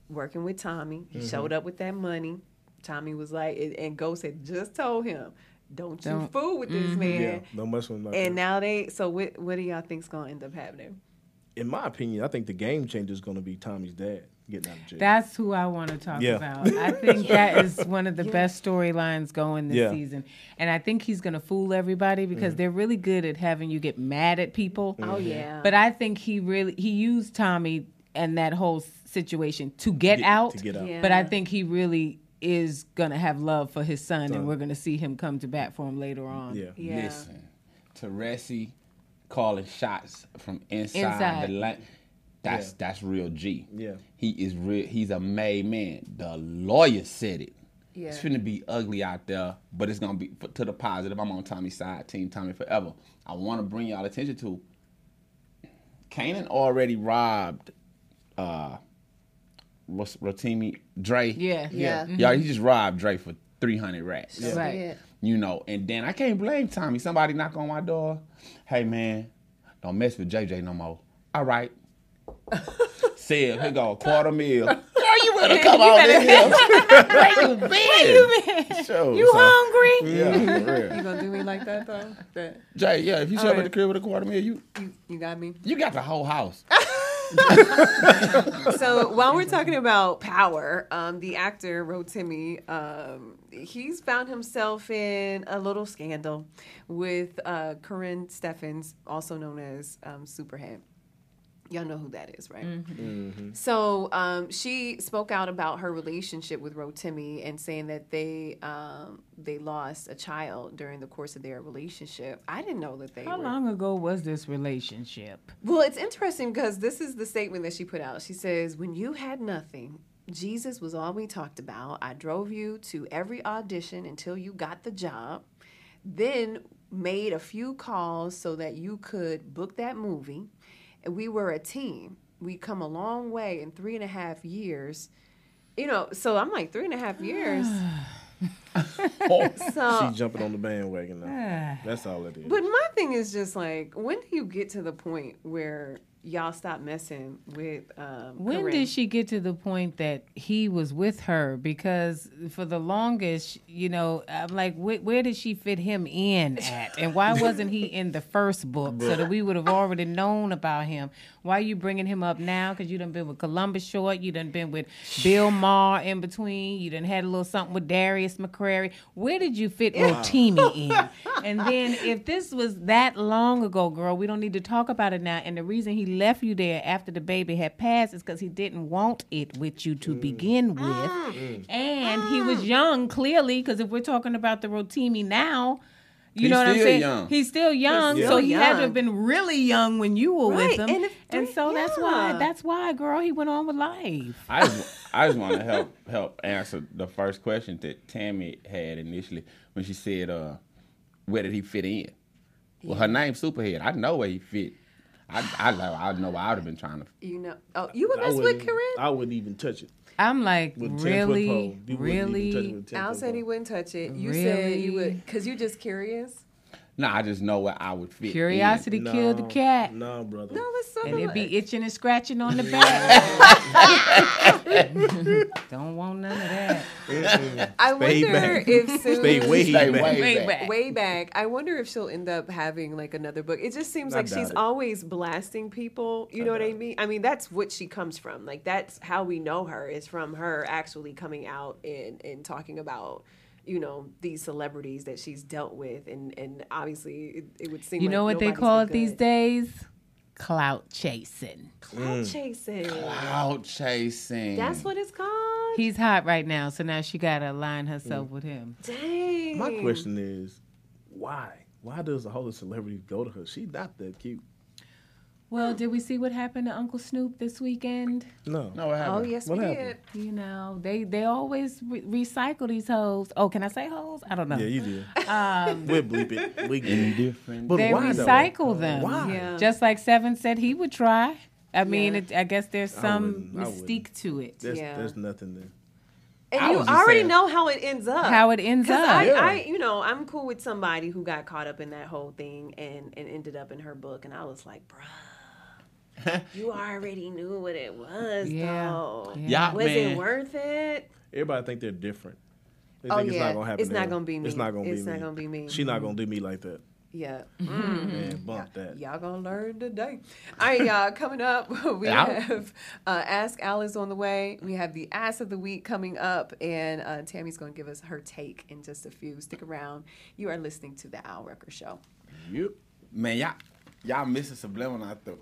Speaker 1: working with Tommy. He showed up with that money. Tommy was like, and Ghost had just told him, "Don't you
Speaker 5: Don't-
Speaker 1: fool with this man."
Speaker 2: Yeah. Don't mess with him like
Speaker 1: And
Speaker 2: that.
Speaker 1: now so what do y'all think's gonna end up happening?
Speaker 2: In my opinion, I think the game changer is going to be Tommy's dad getting out of jail.
Speaker 5: That's who I want to talk
Speaker 2: Yeah.
Speaker 5: about. I think that is one of the best storylines going this
Speaker 2: Yeah.
Speaker 5: season. And I think he's going to fool everybody because they're really good at having you get mad at people.
Speaker 1: Oh yeah.
Speaker 5: But I think he used Tommy and that whole situation to get out.
Speaker 2: To get out.
Speaker 1: Yeah.
Speaker 5: But I think he really is going to have love for his son, and we're going to see him come to bat for him later on.
Speaker 2: Yeah.
Speaker 1: Yeah.
Speaker 3: listen, Teresi calling shots from inside
Speaker 5: Inside.
Speaker 3: the lane. That's real G.
Speaker 2: Yeah.
Speaker 3: He is real. He's a made man. The lawyer said it.
Speaker 1: Yeah.
Speaker 3: It's finna be ugly out there, but it's gonna be to the positive. I'm on Tommy's side, Team Tommy forever. I want to bring y'all attention to. Kanan already robbed. What's Rotimi? Dre.
Speaker 5: Yeah.
Speaker 1: Yeah.
Speaker 3: Y'all, he just robbed Dre for 300 racks.
Speaker 1: Yeah.
Speaker 5: Right.
Speaker 1: Yeah.
Speaker 3: You know, and then I can't blame Tommy. Somebody knock on my door. Hey man, don't mess with JJ no more. All right. Said, here go, $250,000. Girl, you better come on in here. Where you been? Sure,
Speaker 5: You hungry?
Speaker 3: Yeah, for
Speaker 1: You
Speaker 3: real.
Speaker 1: gonna do me like that though? That
Speaker 3: Jay, yeah, if you show up
Speaker 1: yeah.
Speaker 3: at the crib with $250,000,
Speaker 1: you got me.
Speaker 3: you got the whole house.
Speaker 1: So while we're talking about Power, the actor Rotimi, he's found himself in a little scandal with Corinne Steffens, also known as Superhead. Y'all know who that is, right? So she spoke out about her relationship with Rotimi and saying that they lost a child during the course of their relationship. I didn't know that they
Speaker 5: How
Speaker 1: were.
Speaker 5: long ago was this relationship?
Speaker 1: Well, it's interesting because this is the statement that she put out. She says, "When you had nothing, Jesus was all we talked about. I drove you to every audition until you got the job, then made a few calls so that you could book that movie. And we were a team. We come a long way in 3.5 years." So I'm like, 3.5 years. So,
Speaker 2: She's jumping on the bandwagon now. That's all it is.
Speaker 1: but my thing is just like, when do you get to the point where y'all stop messing with
Speaker 5: When
Speaker 1: Corinne?
Speaker 5: did she get to the point that he was with her? Because for the longest, I'm like, where did she fit him in at? And why wasn't he in the first book so that we would have already known about him? Why are you bringing him up now? Because you done been with Columbus Short. You done been with Bill Maher in between. You done had a little something with Darius McCrary. Where did you fit Rotimi in? And then if this was that long ago, girl, we don't need to talk about it now. And the reason he left you there after the baby had passed is because he didn't want it with you to begin with. And he was young, clearly, because if we're talking about the Rotimi now, You
Speaker 3: He's
Speaker 5: know what I'm
Speaker 3: still
Speaker 5: saying?
Speaker 3: young.
Speaker 5: He's still young,
Speaker 1: He's
Speaker 5: so
Speaker 1: still
Speaker 5: he had to
Speaker 1: young.
Speaker 5: have been really young when you were
Speaker 1: Right,
Speaker 5: with him,
Speaker 1: and
Speaker 5: so
Speaker 1: yeah.
Speaker 5: that's why, girl, he went on with life.
Speaker 3: I just want to help answer the first question that Tammy had initially when she said, where did he fit in? Well, her name's Superhead. I know where he fit. I know where I would have been trying to.
Speaker 1: You know, oh, you would mess with Corinne?
Speaker 2: I wouldn't even touch it.
Speaker 5: I'm like,
Speaker 2: With a 10-foot
Speaker 5: really,
Speaker 2: pole. You wouldn't even touch it
Speaker 5: really.
Speaker 2: with a 10-foot
Speaker 1: Al said he
Speaker 2: pole.
Speaker 1: wouldn't touch it. You said you
Speaker 5: Really?
Speaker 1: would, because you're just curious.
Speaker 3: No, I just know where I would fit.
Speaker 5: Curiosity killed the cat,
Speaker 2: No, brother.
Speaker 1: No, let's talk
Speaker 5: and
Speaker 1: about
Speaker 5: it be
Speaker 1: it.
Speaker 5: itching and scratching on the back. Don't want none of that.
Speaker 1: I
Speaker 2: Stay
Speaker 1: wonder
Speaker 2: back.
Speaker 1: if soon,
Speaker 2: Stay way
Speaker 3: Stay
Speaker 2: back.
Speaker 3: way back.
Speaker 1: way back. I wonder if she'll end up having like another book. It just seems
Speaker 2: I
Speaker 1: like
Speaker 2: doubt
Speaker 1: she's
Speaker 2: it.
Speaker 1: always blasting people. You know what I
Speaker 2: doubt
Speaker 1: mean? I mean, that's what she comes from. Like that's how we know her is from her actually coming out and talking about, you know, these celebrities that she's dealt with, and obviously it would seem
Speaker 5: You
Speaker 1: like
Speaker 5: know what they
Speaker 1: nobody's
Speaker 5: call
Speaker 1: been
Speaker 5: it these
Speaker 1: good.
Speaker 5: days? Clout chasing.
Speaker 1: Clout chasing.
Speaker 3: Cloud chasing.
Speaker 1: That's what it's called.
Speaker 5: He's hot right now, so now she gotta align herself with him.
Speaker 1: Dang.
Speaker 2: My question is, why? Why does the whole celebrity go to her? She's not that cute.
Speaker 5: Well, did we see what happened to Uncle Snoop this weekend?
Speaker 2: No.
Speaker 3: No, what happened?
Speaker 1: Oh yes,
Speaker 2: What
Speaker 1: we
Speaker 2: happened?
Speaker 1: did.
Speaker 5: You know, they always recycle these hoes. Oh, can I say hoes? I don't know.
Speaker 2: Yeah, you did.
Speaker 5: Um,
Speaker 2: We'll bleep it. We get it.
Speaker 3: Indifferent.
Speaker 2: But
Speaker 5: they
Speaker 2: why though?
Speaker 5: recycle them.
Speaker 2: Why?
Speaker 1: Yeah.
Speaker 5: Just like Seven said he would try. I mean,
Speaker 1: Yeah.
Speaker 5: I guess there's some
Speaker 2: I
Speaker 5: mystique
Speaker 2: wouldn't.
Speaker 5: to it.
Speaker 2: There's nothing there.
Speaker 1: And
Speaker 3: I
Speaker 1: you
Speaker 3: was just
Speaker 1: already
Speaker 3: saying-
Speaker 1: know how it ends up.
Speaker 5: How it ends
Speaker 1: 'Cause
Speaker 5: up.
Speaker 1: I, you know, I'm cool with somebody who got caught up in that whole thing and ended up in her book, and I was like, bruh, you already knew what it was,
Speaker 5: Yeah.
Speaker 1: though.
Speaker 5: Yeah.
Speaker 3: Y'all,
Speaker 1: Was
Speaker 3: man.
Speaker 1: it worth it?
Speaker 2: Everybody think they're different. They
Speaker 1: Oh,
Speaker 2: think it's
Speaker 1: yeah.
Speaker 2: not gonna happen.
Speaker 1: It's
Speaker 2: to
Speaker 1: not
Speaker 2: them.
Speaker 1: gonna be me.
Speaker 2: It's not gonna
Speaker 1: It's
Speaker 2: be
Speaker 1: not
Speaker 2: me.
Speaker 1: gonna be me.
Speaker 2: She not gonna do me like that.
Speaker 1: Yeah.
Speaker 2: Man, bump that.
Speaker 1: Y'all gonna learn today. All right, y'all. Coming up, we have Ask Alice on the way. We have the Ass of the Week coming up, and Tammy's gonna give us her take in just a few. Stick around. You are listening to the Al Rucker Show.
Speaker 2: Yep.
Speaker 3: Man, y'all missing subliminal out though.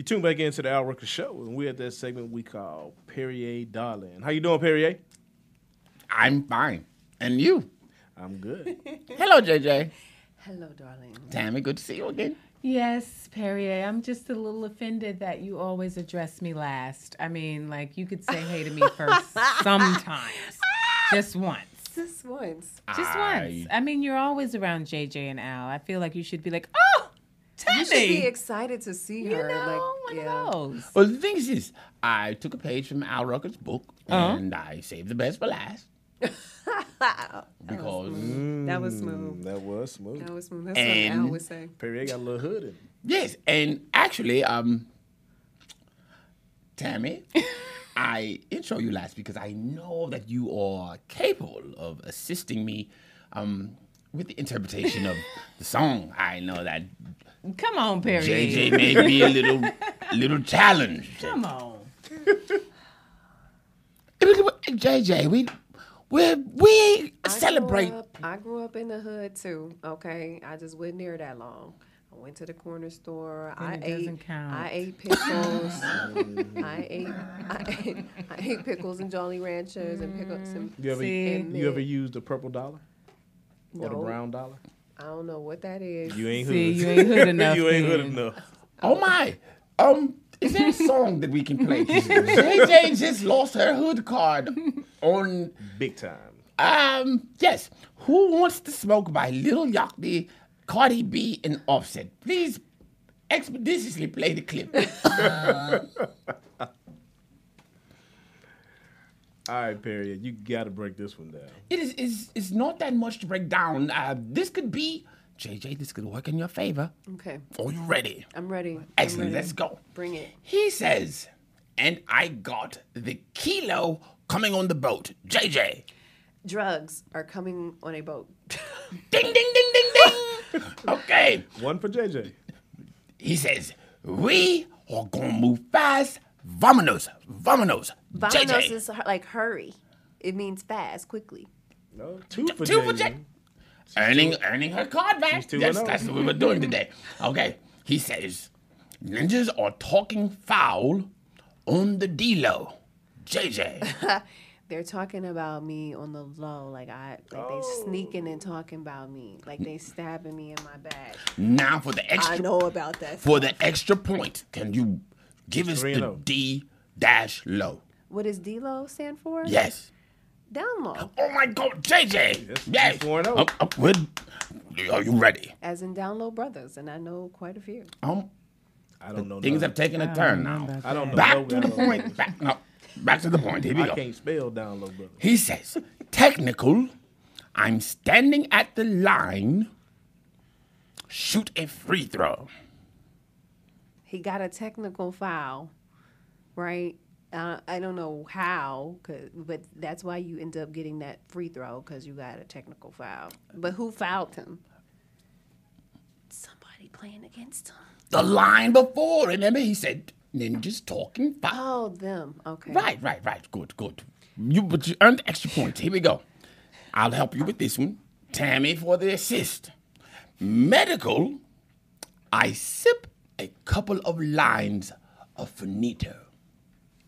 Speaker 2: You tune back into the Al Rucker Show, and we're at that segment we call Perrier Darling. How you doing, Perrier?
Speaker 3: I'm fine. And you?
Speaker 2: I'm good.
Speaker 3: Hello, JJ.
Speaker 1: Hello, darling.
Speaker 3: Tammy, good to see you again.
Speaker 5: Yes, Perrier, I'm just a little offended that you always address me last. I mean, like, you could say hey to me first sometimes. Just once.
Speaker 1: Just once.
Speaker 5: Just once. I mean, you're always around JJ and Al. I feel like you should be like, oh, Tammy.
Speaker 1: You should be excited to see her.
Speaker 5: You know,
Speaker 1: like,
Speaker 5: one of those.
Speaker 3: Well, the thing is this. I took a page from Al Rucker's book, and I saved the best for last. Because
Speaker 1: That was smooth.
Speaker 2: That was smooth.
Speaker 1: That was smooth. That's
Speaker 3: And-
Speaker 1: what Al would say.
Speaker 2: Perrier got a little hood in it.
Speaker 3: yes, and actually, Tammy, I intro you last because I know that you are capable of assisting me with the interpretation of the song. I know that
Speaker 5: Come on, Perrier.
Speaker 3: JJ may be a little challenged.
Speaker 5: Come on.
Speaker 3: JJ, we celebrate.
Speaker 1: I grew up in the hood too. Okay, I just wasn't there that long. I went to the corner store.
Speaker 5: Then it doesn't count.
Speaker 1: I ate pickles. I ate pickles and Jolly Ranchers and pickles and.
Speaker 2: You ever
Speaker 5: See?
Speaker 2: you ever used the purple dollar or the
Speaker 1: No.
Speaker 2: brown dollar?
Speaker 1: I don't know what that is.
Speaker 2: You ain't
Speaker 5: See,
Speaker 2: hood.
Speaker 5: you ain't hood enough.
Speaker 2: You ain't hood
Speaker 5: then.
Speaker 2: enough.
Speaker 3: Oh my! Is there a song that we can play? JJ just lost her hood card on.
Speaker 2: Big time.
Speaker 3: Yes. Who Wants to Smoke by Lil Yachty, Cardi B, and Offset. Please expeditiously play the clip.
Speaker 2: All right, Perrier, you got to break this one down.
Speaker 3: It's not that much to break down. This could be, JJ, this could work in your favor.
Speaker 1: Okay,
Speaker 3: Are you ready?
Speaker 1: I'm ready. I'm
Speaker 3: Excellent.
Speaker 1: ready.
Speaker 3: Let's go.
Speaker 1: Bring it.
Speaker 3: He says, and I got the kilo coming on the boat. JJ.
Speaker 1: Drugs are coming on a boat.
Speaker 3: Ding, ding, ding, ding, ding. Okay.
Speaker 2: One for JJ.
Speaker 3: He says, we are going to move fast. Vamonos. Vamonos.
Speaker 1: Vamonos
Speaker 3: JJ.
Speaker 1: is like hurry. It means fast, quickly.
Speaker 2: No, two for
Speaker 3: Two for
Speaker 2: JJ.
Speaker 3: Earning her card back.
Speaker 2: She's 2-0.
Speaker 3: That's what we were doing today. Okay. He says, ninjas are talking foul on the D-Lo. JJ.
Speaker 1: They're talking about me on the low, like they sneaking and talking about me, like they stabbing me in my back.
Speaker 3: Now for the
Speaker 1: I
Speaker 3: extra
Speaker 1: know about that.
Speaker 3: for the extra point, can you give us the
Speaker 2: 3-0.
Speaker 3: D-Low?
Speaker 1: What does D-Lo stand for?
Speaker 3: Yes.
Speaker 1: Down low,
Speaker 3: Oh my God, JJ.
Speaker 2: Yes,
Speaker 3: Yes.
Speaker 2: 4-0.
Speaker 3: Are you ready?
Speaker 1: as in down low brothers, and I know quite a few.
Speaker 2: I don't know.
Speaker 3: Things
Speaker 2: none.
Speaker 3: have taken a turn now.
Speaker 2: I don't know.
Speaker 3: Back
Speaker 2: no
Speaker 3: to the
Speaker 2: down low
Speaker 3: point. Back to the point. Here we
Speaker 2: I
Speaker 3: go.
Speaker 2: can't spell down low, brother.
Speaker 3: He says, technical, I'm standing at the line, shoot a free throw.
Speaker 1: He got a technical foul, right? I don't know how, but that's why you end up getting that free throw, because you got a technical foul. But who fouled him? Somebody playing against him.
Speaker 3: The line before, remember he said, ninjas talking foul.
Speaker 1: Oh, them. Okay.
Speaker 3: Right. Good. But you earned the extra points. Here we go. I'll help you with this one. Tammy for the assist. Medical, I sip a couple of lines of finito.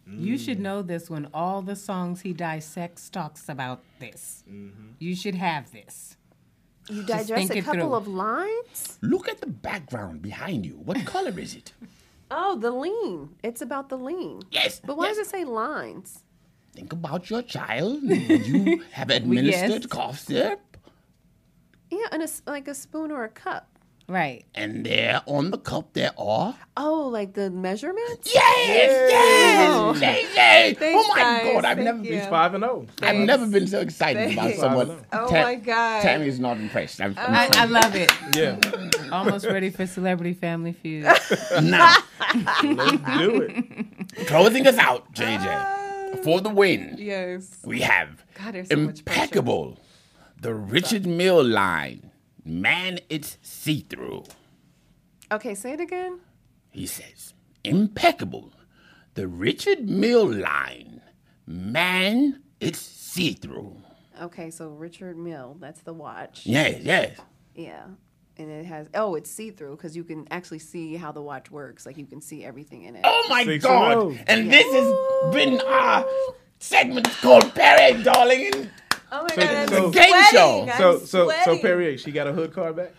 Speaker 5: You should know this one. All the songs he dissects talks about this. You should have this.
Speaker 1: You
Speaker 5: Just
Speaker 1: digest
Speaker 5: think
Speaker 1: a
Speaker 5: it
Speaker 1: couple
Speaker 5: through.
Speaker 1: of lines?
Speaker 3: Look at the background behind you. What color is it?
Speaker 1: Oh, the lean. It's about the lean.
Speaker 3: Yes.
Speaker 1: But why
Speaker 3: yes.
Speaker 1: does it say lines?
Speaker 3: Think about your child. You have administered
Speaker 5: Yes.
Speaker 3: cough syrup,
Speaker 1: Yeah, and like a spoon or a cup.
Speaker 5: Right.
Speaker 3: and there on the cup there are.
Speaker 1: Oh, like the measurements?
Speaker 3: Yes.
Speaker 1: Thanks,
Speaker 3: Oh my
Speaker 1: guys.
Speaker 3: God! I've
Speaker 1: Thank
Speaker 3: never
Speaker 1: you.
Speaker 3: been.
Speaker 2: He's 5-0.
Speaker 3: I've never been so excited about
Speaker 1: Thanks.
Speaker 3: someone.
Speaker 1: Oh my God.
Speaker 3: Tammy's not impressed. I'm
Speaker 5: I love it.
Speaker 2: Yeah,
Speaker 5: Almost ready for Celebrity Family Feud.
Speaker 3: now
Speaker 2: let's do it.
Speaker 3: closing us out, JJ, for the win.
Speaker 1: Yes.
Speaker 3: We have
Speaker 1: God, there's so much pressure.
Speaker 3: impeccable, the Richard Mille line. Man, it's see-through.
Speaker 1: Okay, say it again.
Speaker 3: He says, impeccable, the Richard Mille line. Man, it's see-through.
Speaker 1: Okay, so Richard Mille, that's the watch.
Speaker 3: Yes.
Speaker 1: Yeah. And it has it's see-through because you can actually see how the watch works. Like you can see everything in it.
Speaker 3: Oh my
Speaker 2: 6
Speaker 3: God!
Speaker 2: in a row.
Speaker 3: And this has been our segment called Perrier, darling. And
Speaker 1: Oh my
Speaker 2: So-
Speaker 1: God, I'm
Speaker 2: so-
Speaker 3: Game
Speaker 1: sweating.
Speaker 3: show.
Speaker 1: I'm
Speaker 2: So
Speaker 1: sweating.
Speaker 2: Perrier, she got a hood card back.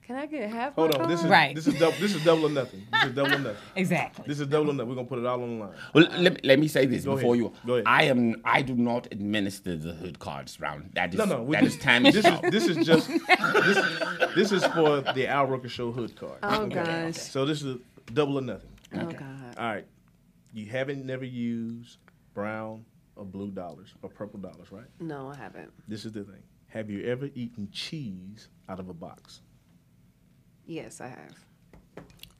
Speaker 1: Can I get half
Speaker 2: Hold
Speaker 1: my
Speaker 2: on, this is
Speaker 1: card?
Speaker 5: Right.
Speaker 2: this is double or nothing. This is double or nothing.
Speaker 5: Exactly.
Speaker 2: This is double or nothing. We're gonna put it all on the line.
Speaker 3: Well, let me say this
Speaker 2: Go
Speaker 3: before
Speaker 2: ahead. Go ahead.
Speaker 3: I do not administer the hood cards round. That is
Speaker 2: No.
Speaker 3: that is Tammy's job.
Speaker 2: This is just this is for the Al Rucker Show hood card.
Speaker 1: Oh gosh.
Speaker 2: So this is double or nothing.
Speaker 1: Oh God.
Speaker 2: All right. You haven't never used brown or blue dollars or purple dollars, right?
Speaker 1: No, I haven't.
Speaker 2: This is the thing. Have you ever eaten cheese out of a box?
Speaker 1: Yes, I have.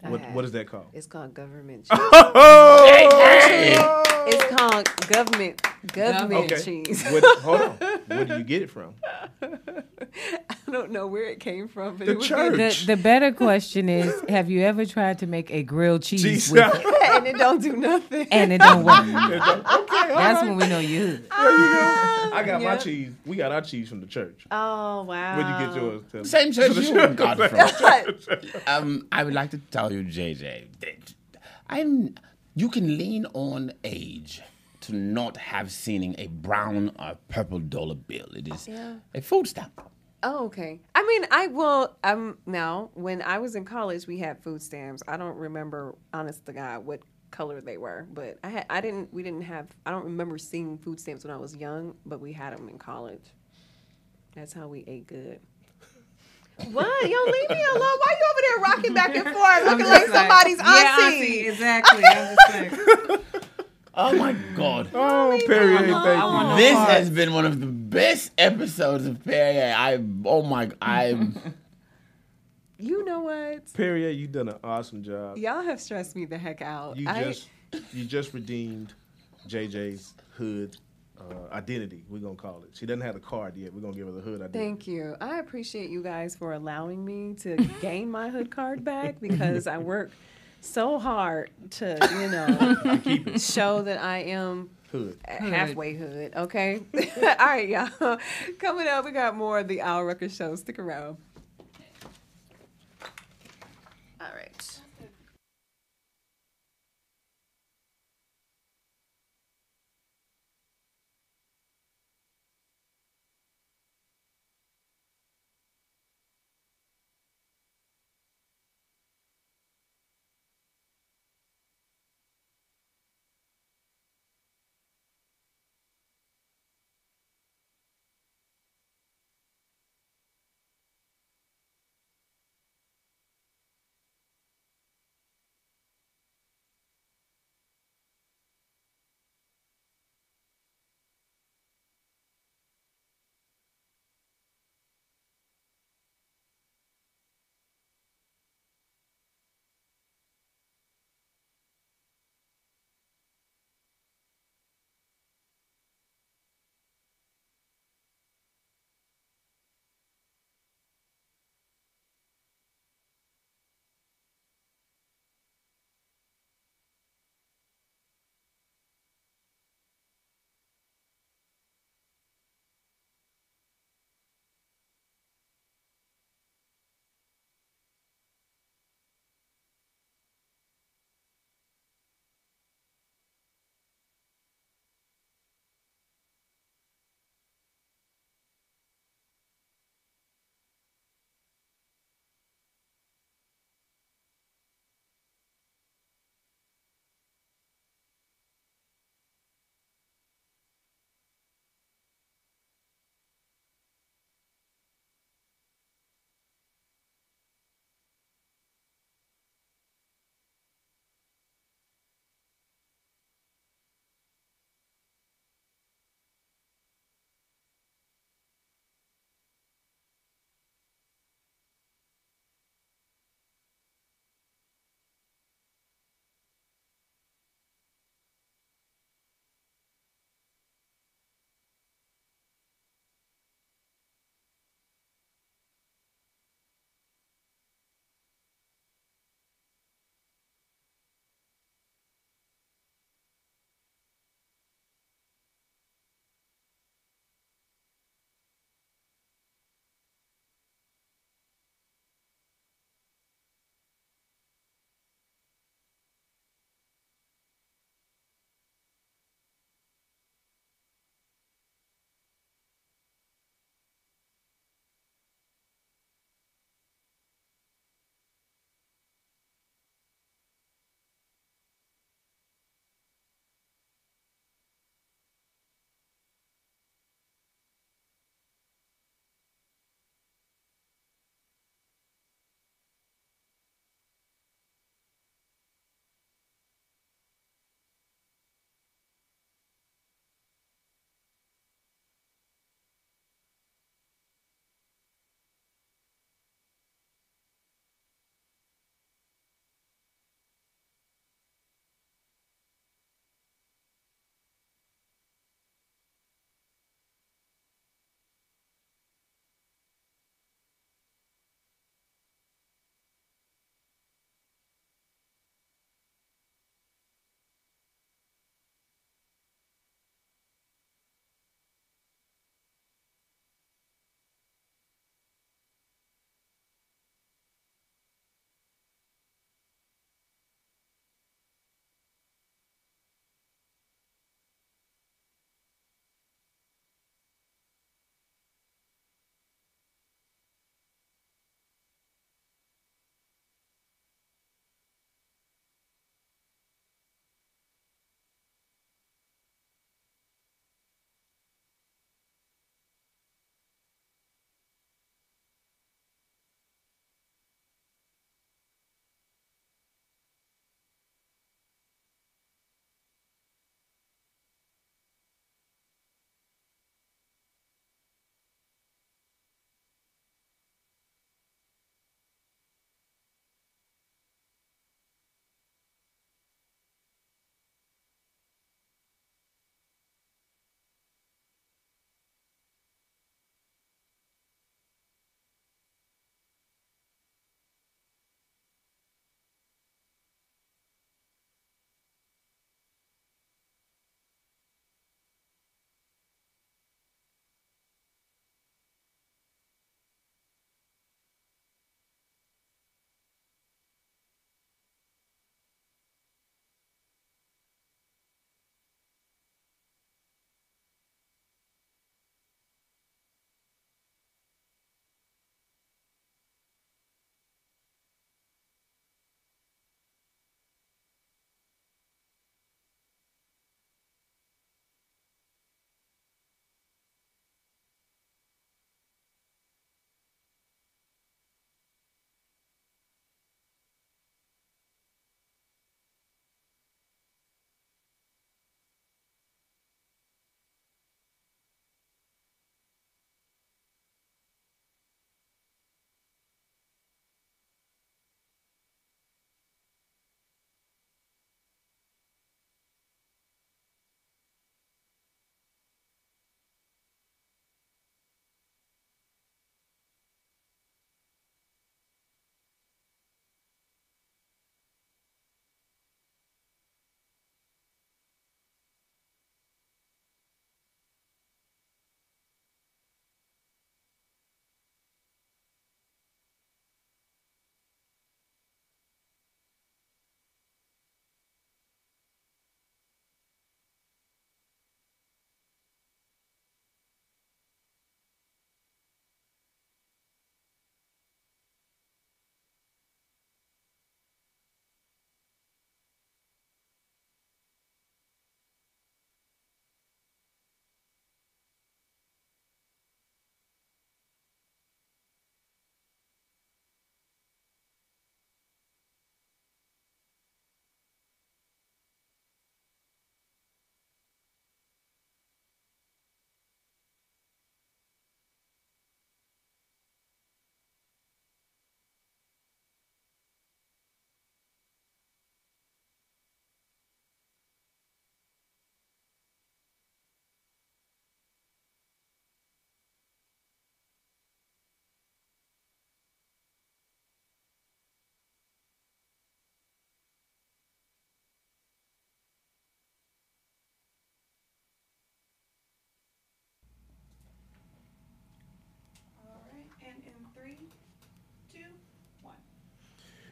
Speaker 1: I have.
Speaker 2: What is that called?
Speaker 1: It's called government cheese. It's called government
Speaker 2: Okay.
Speaker 1: cheese.
Speaker 2: Hold on. Where do you get it from?
Speaker 1: I don't know where it came from, but
Speaker 2: The
Speaker 1: it was
Speaker 2: church.
Speaker 5: The better question is, have you ever tried to make a grilled cheese
Speaker 2: Cheese.
Speaker 5: with it
Speaker 1: and it don't do nothing.
Speaker 5: and it don't work?
Speaker 2: Okay, all
Speaker 5: That's
Speaker 2: right.
Speaker 5: when we know you.
Speaker 2: There you go. I got my
Speaker 1: Yep.
Speaker 2: cheese. We got our cheese from the church.
Speaker 1: Oh wow.
Speaker 2: Where'd you get yours? Tell me.
Speaker 3: Same church you got from. I would like to tell you, JJ, that you can lean on age to not have seen a brown or purple dollar bill. It is a food stamp.
Speaker 1: Oh, okay. I mean, now when I was in college, we had food stamps. I don't remember, honest to God, what color they were, but I don't remember seeing food stamps when I was young, but we had them in college. That's how we ate good. What? Yo, leave me alone. Why you over there rocking back and forth, looking like somebody's auntie?
Speaker 5: Yeah, auntie, exactly. I'm just saying.
Speaker 3: Oh my God.
Speaker 2: Oh, Perrier, thank
Speaker 5: I want
Speaker 2: you.
Speaker 5: no
Speaker 3: This
Speaker 5: parts.
Speaker 3: has been one of the best episodes of Perrier.
Speaker 1: You know what?
Speaker 2: Perrier, you done an awesome job.
Speaker 1: Y'all have stressed me the heck out.
Speaker 2: You just redeemed JJ's hood identity. We're gonna call it. She doesn't have the card yet. We're gonna give her the hood identity.
Speaker 1: Thank you. I appreciate you guys for allowing me to gain my hood card back because I work so hard to, show that I am
Speaker 2: Hood.
Speaker 1: halfway hood. Okay. All right, y'all. Coming up, we got more of the Al Rucker Show. Stick around. All right.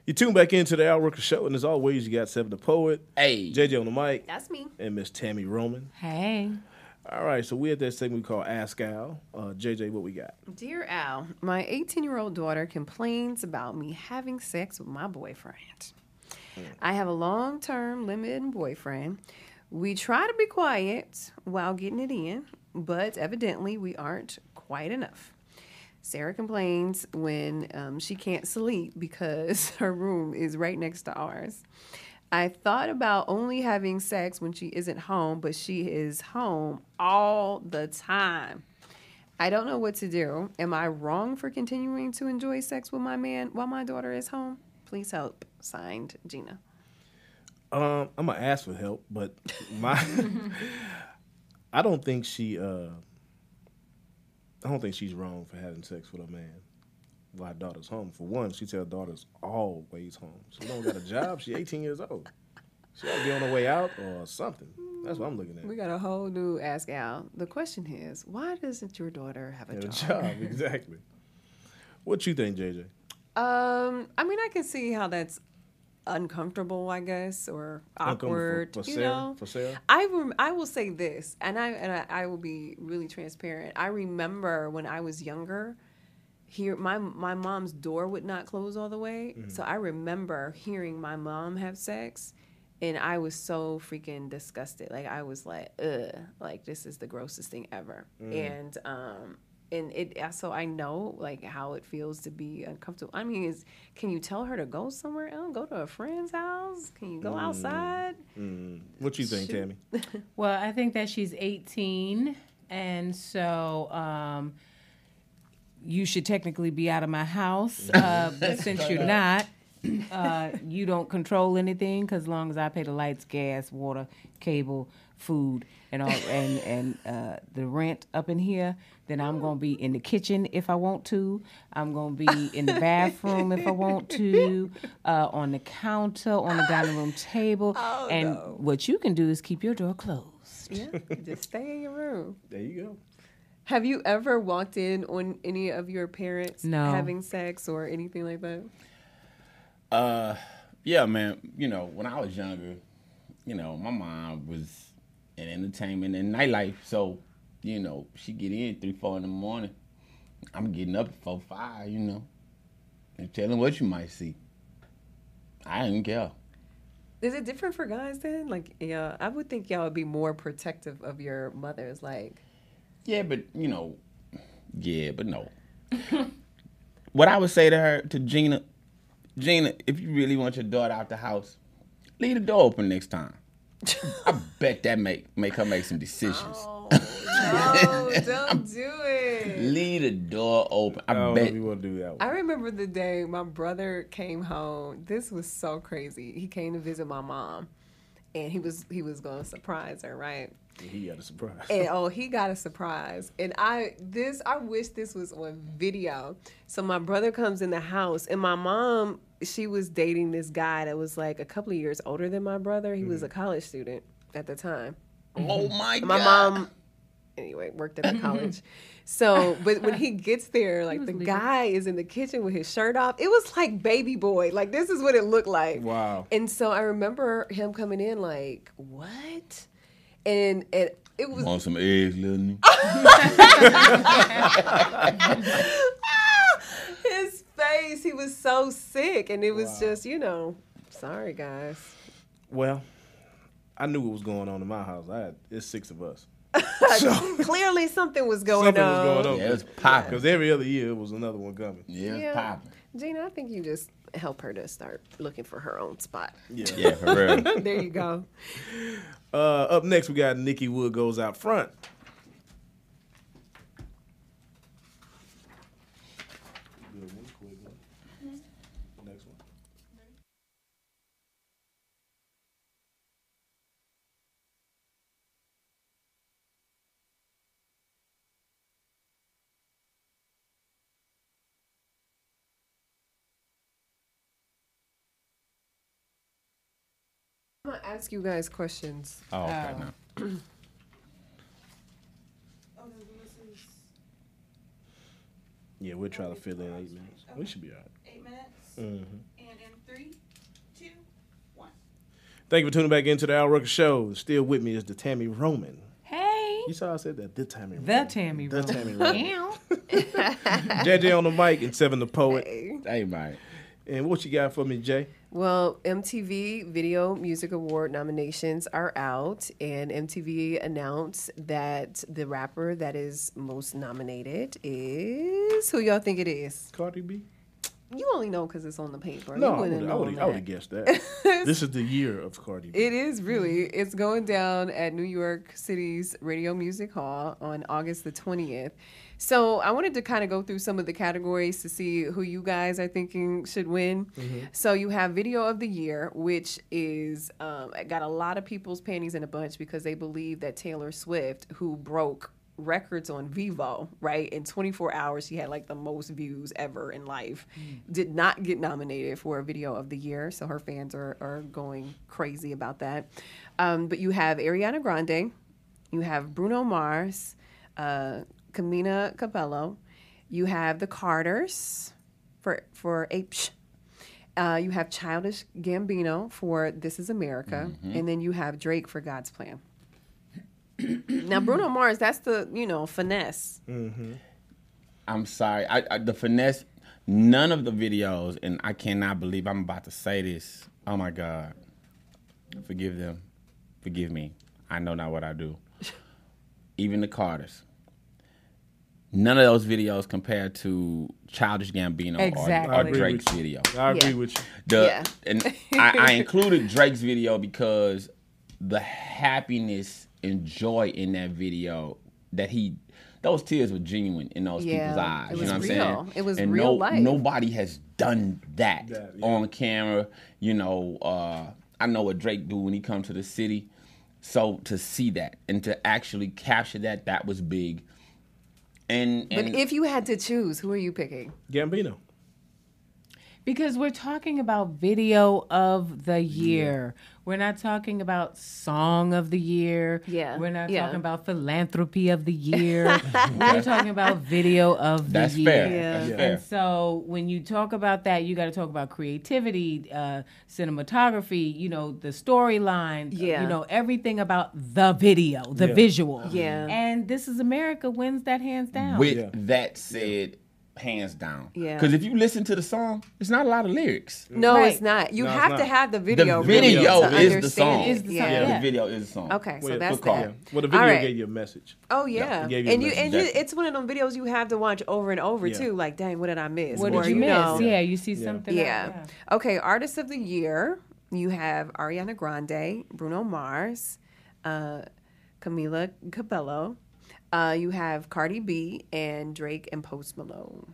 Speaker 2: You tune back into the Al Rucker Show, and as always, you got Seven the Poet,
Speaker 3: Hey.
Speaker 2: JJ on the mic,
Speaker 1: That's me.
Speaker 2: and Miss Tammy Roman.
Speaker 5: Hey.
Speaker 2: All right, so we're at that segment we call Ask Al. JJ, what we got?
Speaker 1: Dear Al, my 18-year-old daughter complains about me having sex with my boyfriend. I have a long-term limited boyfriend. We try to be quiet while getting it in, but evidently we aren't quite enough. Sarah complains when she can't sleep because her room is right next to ours. I thought about only having sex when she isn't home, but she is home all the time. I don't know what to do. Am I wrong for continuing to enjoy sex with my man while my daughter is home? Please help. Signed, Gina.
Speaker 2: I'm gonna ask for help, but I don't think she's wrong for having sex with a man while her daughter's home. For one, she tells her daughter's always home. She don't got a job. She's 18 years old. She ought to be on her way out or something. That's what I'm looking at.
Speaker 1: We got a whole new Ask Al. The question is, why doesn't your daughter have a
Speaker 2: Have
Speaker 1: job?
Speaker 2: a job, exactly. What you think, JJ?
Speaker 1: I mean, I can see how that's uncomfortable, I guess, or awkward.
Speaker 2: For
Speaker 1: you
Speaker 2: Sarah?
Speaker 1: know,
Speaker 2: For Sarah?
Speaker 1: I will say this, and I will be really transparent. I remember when I was younger, my mom's door would not close all the way, so I remember hearing my mom have sex, and I was so freaking disgusted. Like I was like, ugh, like this is the grossest thing ever, and it so I know like how it feels to be uncomfortable. I mean, can you tell her to go somewhere else? Go to a friend's house? Can you go outside?
Speaker 2: What you think, Tammy?
Speaker 5: Well, I think that she's 18, and so you should technically be out of my house. But since you're not, you don't control anything because as long as I pay the lights, gas, water, cable, food, and all, and the rent up in here, then I'm gonna be in the kitchen if I want to. I'm gonna be in the bathroom if I want to, on the counter, on the dining room table. What you can do is keep your door closed.
Speaker 1: Yeah, just stay in your room.
Speaker 2: There you go.
Speaker 1: Have you ever walked in on any of your parents
Speaker 5: No.
Speaker 1: having sex or anything like that?
Speaker 3: Yeah, man. You know, when I was younger, you know, my mom was in entertainment and nightlife, so you know, she get in 3, 4 in the morning. I'm getting up at 4, 5, you know, and telling what you might see. I didn't care.
Speaker 1: Is it different for guys then? Like, yeah, I would think y'all would be more protective of your mothers. Like,
Speaker 3: Yeah, but you know, but no. What I would say to her, to Gina, if you really want your daughter out the house, leave the door open next time. I bet that make her make some decisions.
Speaker 1: no, don't do it.
Speaker 3: Leave the door open.
Speaker 2: I don't know
Speaker 3: bet.
Speaker 2: if you want to do that
Speaker 1: I
Speaker 2: one.
Speaker 1: remember the day my brother came home. This was so crazy. He came to visit my mom, and he was going to surprise her, right?
Speaker 2: He got a surprise.
Speaker 1: And he got a surprise. And I wish this was on video. So my brother comes in the house, and my mom, she was dating this guy that was like a couple of years older than my brother. He was a college student at the time.
Speaker 3: Oh my God.
Speaker 1: My mom, anyway, worked at a college. So, but when he gets there, like the guy is in the kitchen with his shirt off. It was like baby boy. Like this is what it looked like.
Speaker 2: Wow.
Speaker 1: And so I remember him coming in like, what? And it was.
Speaker 3: Want some eggs, little
Speaker 1: His face, he was so sick, and it was just, sorry guys.
Speaker 2: Well, I knew what was going on in my house. It's 6 of us.
Speaker 1: Clearly something was going on.
Speaker 3: Yeah, it was popping.
Speaker 2: Because every other year it was another one coming.
Speaker 3: Yeah, it was
Speaker 1: Yeah.
Speaker 3: popping.
Speaker 1: Gina, I think you just help her to start looking for her own spot.
Speaker 3: Yeah, for real.
Speaker 1: There you go.
Speaker 2: Up next, we got Nikki Wood Goes Out Front. Next one.
Speaker 1: I'm going to ask you guys questions.
Speaker 3: Oh, okay, no.
Speaker 4: Oh, no, this is
Speaker 2: Yeah, we'll try to fill in 8 minutes. We should be all right.
Speaker 4: 8 minutes. And in 3, 2, 1.
Speaker 2: Thank you for tuning back into the Al Rucker Show. Still with me is the Tammy Roman.
Speaker 5: Hey.
Speaker 2: You saw I said that. The Tammy Roman.
Speaker 5: The Tammy
Speaker 2: The
Speaker 5: Roman.
Speaker 2: Tammy Roman.
Speaker 5: Meow.
Speaker 2: JJ on the mic and Seven the Poet.
Speaker 3: Hey, mate.
Speaker 2: And what you got for me, Jay?
Speaker 1: Well, MTV Video Music Award nominations are out, and MTV announced that the rapper that is most nominated is who y'all think it is?
Speaker 2: Cardi B?
Speaker 1: You only know because it's on the paper.
Speaker 2: No,
Speaker 1: You
Speaker 2: I
Speaker 1: wouldn't
Speaker 2: would
Speaker 1: know
Speaker 2: have
Speaker 1: that.
Speaker 2: guessed that. This is the year of Cardi B.
Speaker 1: It is really. It's going down at New York City's Radio Music Hall on August the 20th. So I wanted to kind of go through some of the categories to see who you guys are thinking should win. So you have Video of the Year, which is got a lot of people's panties in a bunch because they believe that Taylor Swift, who broke records on Vivo, right? In 24 hours, she had like the most views ever in life. Did not get nominated for a Video of the Year, so her fans are going crazy about that. But you have Ariana Grande, you have Bruno Mars, Camila Cabello, you have the Carters for Apes. You have Childish Gambino for This Is America, and then you have Drake for God's Plan. Now, Bruno Mars, that's the, finesse.
Speaker 3: I'm sorry. I the finesse, none of the videos, and I cannot believe I'm about to say this. Oh, my God. Forgive them. Forgive me. I know not what I do. Even the Carters. None of those videos compared to Childish Gambino
Speaker 5: Exactly.
Speaker 3: or Drake's video.
Speaker 2: I agree
Speaker 1: Yeah.
Speaker 2: with you.
Speaker 3: And I included Drake's video because the happiness and joy in that video that those tears were genuine in those people's eyes.
Speaker 1: It was
Speaker 3: you know what I'm
Speaker 1: real.
Speaker 3: saying?
Speaker 1: It was
Speaker 3: and
Speaker 1: real life.
Speaker 3: Nobody has done that
Speaker 2: Yeah.
Speaker 3: on camera. I know what Drake do when he comes to the city. So to see that and to actually capture that was big. And
Speaker 1: But if you had to choose, who are you picking?
Speaker 2: Gambino.
Speaker 5: Because we're talking about Video of the Year. We're not talking about Song of the Year.
Speaker 1: Yeah.
Speaker 5: We're not
Speaker 1: Yeah.
Speaker 5: talking about Philanthropy of the Year. We're talking about Video of the
Speaker 3: that's
Speaker 5: Year.
Speaker 3: fair.
Speaker 1: Yeah.
Speaker 3: That's
Speaker 2: Yeah.
Speaker 3: fair.
Speaker 5: And so when you talk about that, you got to talk about creativity, cinematography, the storyline,
Speaker 1: Yeah.
Speaker 5: everything about the video, the
Speaker 2: Yeah.
Speaker 5: visual.
Speaker 1: Yeah.
Speaker 5: And This Is America wins that hands down.
Speaker 3: With
Speaker 2: Yeah.
Speaker 3: that said, hands down.
Speaker 1: Yeah.
Speaker 3: Because if you listen to the song, it's not a lot of lyrics.
Speaker 1: No,
Speaker 5: Right.
Speaker 1: it's not. You
Speaker 2: No, it's
Speaker 1: have
Speaker 2: not.
Speaker 1: to have the
Speaker 3: The
Speaker 1: video.
Speaker 3: video
Speaker 1: to
Speaker 3: is the
Speaker 1: understand
Speaker 3: song.
Speaker 1: it.
Speaker 5: Is the song,
Speaker 1: Yeah.
Speaker 5: yeah.
Speaker 3: The video is the song.
Speaker 1: Okay, so
Speaker 2: Well,
Speaker 1: that's
Speaker 3: good call.
Speaker 1: that.
Speaker 2: Well, the video
Speaker 1: All right.
Speaker 2: gave you a message.
Speaker 1: Oh yeah,
Speaker 2: it gave you a
Speaker 1: and
Speaker 2: message.
Speaker 3: Exactly.
Speaker 1: it's one of them videos you have to watch over and over
Speaker 2: Yeah.
Speaker 1: too. Like, dang, what did I miss?
Speaker 5: What
Speaker 1: Or,
Speaker 5: did you miss?
Speaker 1: know,
Speaker 5: Yeah, you see
Speaker 2: Yeah.
Speaker 5: something.
Speaker 1: Yeah. Okay, Artist of the Year. You have Ariana Grande, Bruno Mars, Camila Cabello. You have Cardi B and Drake and Post Malone.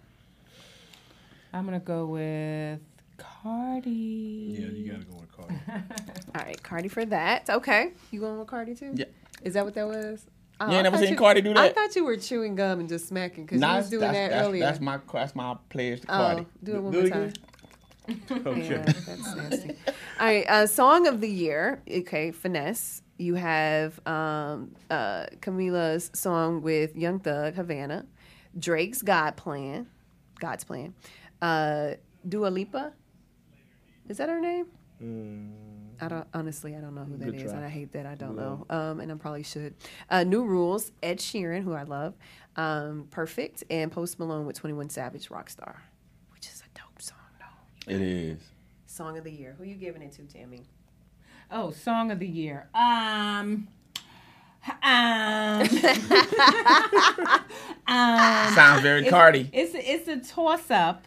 Speaker 5: I'm going to go with Cardi.
Speaker 2: Yeah, you got to go with Cardi.
Speaker 1: All right, Cardi for that. Okay, you going with Cardi too?
Speaker 3: Yeah.
Speaker 1: Is that what that was? Oh,
Speaker 3: You ain't
Speaker 1: I
Speaker 3: never
Speaker 1: thought
Speaker 3: seen Cardi do
Speaker 1: I
Speaker 3: that?
Speaker 1: thought you were chewing gum and just smacking because you
Speaker 3: Nah,
Speaker 1: was doing that earlier.
Speaker 3: That's my pledge to Cardi.
Speaker 1: Oh, do it one
Speaker 2: Do
Speaker 1: more
Speaker 2: it
Speaker 1: time.
Speaker 2: again? Okay.
Speaker 1: Yeah, that's nasty. All right, Song of the Year. Okay, Finesse. You have Camila's song with Young Thug, Havana. Drake's God's Plan. Dua Lipa. Is that her name? I don't know who that
Speaker 2: Good
Speaker 1: is,
Speaker 2: try.
Speaker 1: and I hate that I don't
Speaker 2: Good
Speaker 1: know. And I probably should. New Rules. Ed Sheeran, who I love. Perfect, and Post Malone with 21 Savage, Rockstar, which is a dope song though.
Speaker 3: It is.
Speaker 1: Song of the Year. Who you giving it to, Tammy?
Speaker 5: Oh, Song of the Year.
Speaker 3: Sounds very Cardi.
Speaker 5: It's a toss up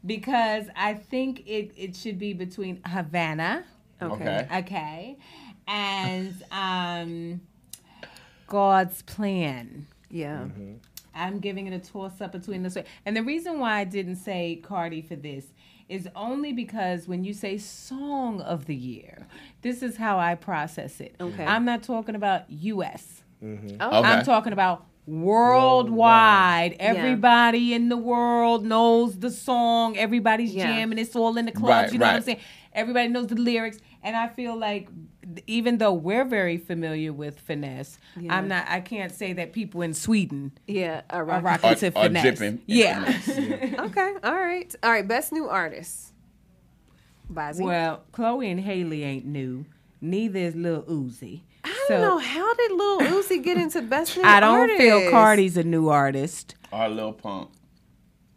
Speaker 5: because I think it should be between Havana,
Speaker 3: Okay.
Speaker 5: okay, and God's Plan.
Speaker 1: Yeah.
Speaker 5: I'm giving it a toss up between those. And the reason why I didn't say Cardi for this is only because when you say Song of the Year, this is how I process it.
Speaker 1: Okay.
Speaker 5: I'm not talking about U.S.
Speaker 1: Oh,
Speaker 3: Okay.
Speaker 5: I'm talking about worldwide.
Speaker 1: Yeah.
Speaker 5: Everybody in the world knows the song. Everybody's
Speaker 1: Yeah.
Speaker 5: jamming. It's all in the clubs.
Speaker 3: Right,
Speaker 5: you know what I'm
Speaker 3: right.
Speaker 5: saying? Everybody knows the lyrics. And I feel like even though we're very familiar with finesse,
Speaker 1: Yeah.
Speaker 5: I can't say that people in Sweden
Speaker 1: yeah. All
Speaker 5: are
Speaker 1: right.
Speaker 5: rocking to
Speaker 3: Or
Speaker 5: finesse.
Speaker 3: dripping.
Speaker 5: Yeah.
Speaker 1: Okay. All right. Best new artist. Bazzi.
Speaker 5: Well, Chloe and Haley ain't new. Neither is Lil Uzi.
Speaker 1: I don't know. How did Lil Uzi get into Best New
Speaker 5: I don't
Speaker 1: Artist?
Speaker 5: feel Cardi's a new artist.
Speaker 3: Or Lil Pump.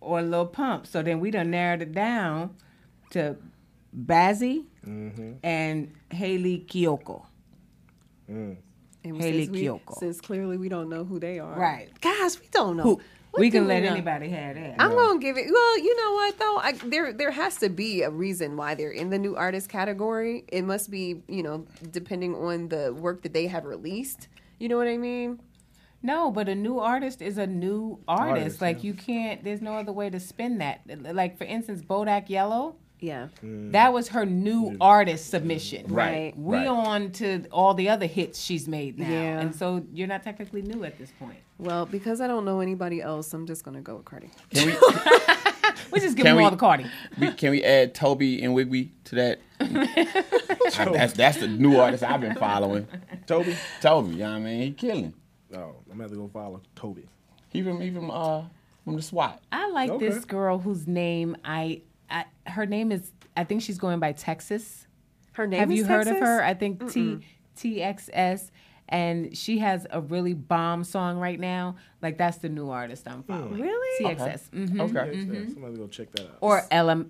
Speaker 5: Or Lil Pump. So then we done narrowed it down to Bazzi and Haley Kiyoko.
Speaker 1: And
Speaker 5: Haley Kiyoko.
Speaker 1: Since clearly we don't know who they are.
Speaker 5: Right.
Speaker 1: Gosh, we don't know.
Speaker 5: Who,
Speaker 1: What
Speaker 5: we
Speaker 1: do
Speaker 5: can let
Speaker 1: know?
Speaker 5: anybody have that.
Speaker 1: I'm gonna give it. Well, you know what though? There has to be a reason why they're in the new artist category. It must be, depending on the work that they have released. You know what I mean?
Speaker 5: No, but a new artist is a new artist. Like,
Speaker 2: yeah.
Speaker 5: you can't, there's no other way to spin that. Like, for instance, Bodak Yellow,
Speaker 1: Yeah.
Speaker 5: that was her new artist submission.
Speaker 3: Right.
Speaker 5: We on to all the other hits she's made now.
Speaker 1: Yeah.
Speaker 5: And so you're not technically new at this point.
Speaker 1: Well, because I don't know anybody else, I'm just gonna go with Cardi.
Speaker 3: Can we,
Speaker 5: We just give
Speaker 3: Can
Speaker 5: them all
Speaker 3: we-
Speaker 5: the Cardi.
Speaker 3: can we add Toby and Wigby to that? That's the new artist I've been following.
Speaker 2: Toby?
Speaker 3: Toby, you know what I mean? He killing.
Speaker 2: Oh, I'm gonna have to go follow Toby.
Speaker 3: He from the SWAT.
Speaker 5: I like
Speaker 2: Okay.
Speaker 5: this girl whose name her name is, I think she's going by Texas.
Speaker 1: Her name
Speaker 5: Have
Speaker 1: is
Speaker 5: you heard of
Speaker 1: Texas?
Speaker 5: her? I think TXS. And she has a really bomb song right now. Like, that's the new artist I'm following.
Speaker 1: Really?
Speaker 5: TXS. Mhm.
Speaker 3: Okay.
Speaker 2: Somebody go check that out.
Speaker 5: Or Ella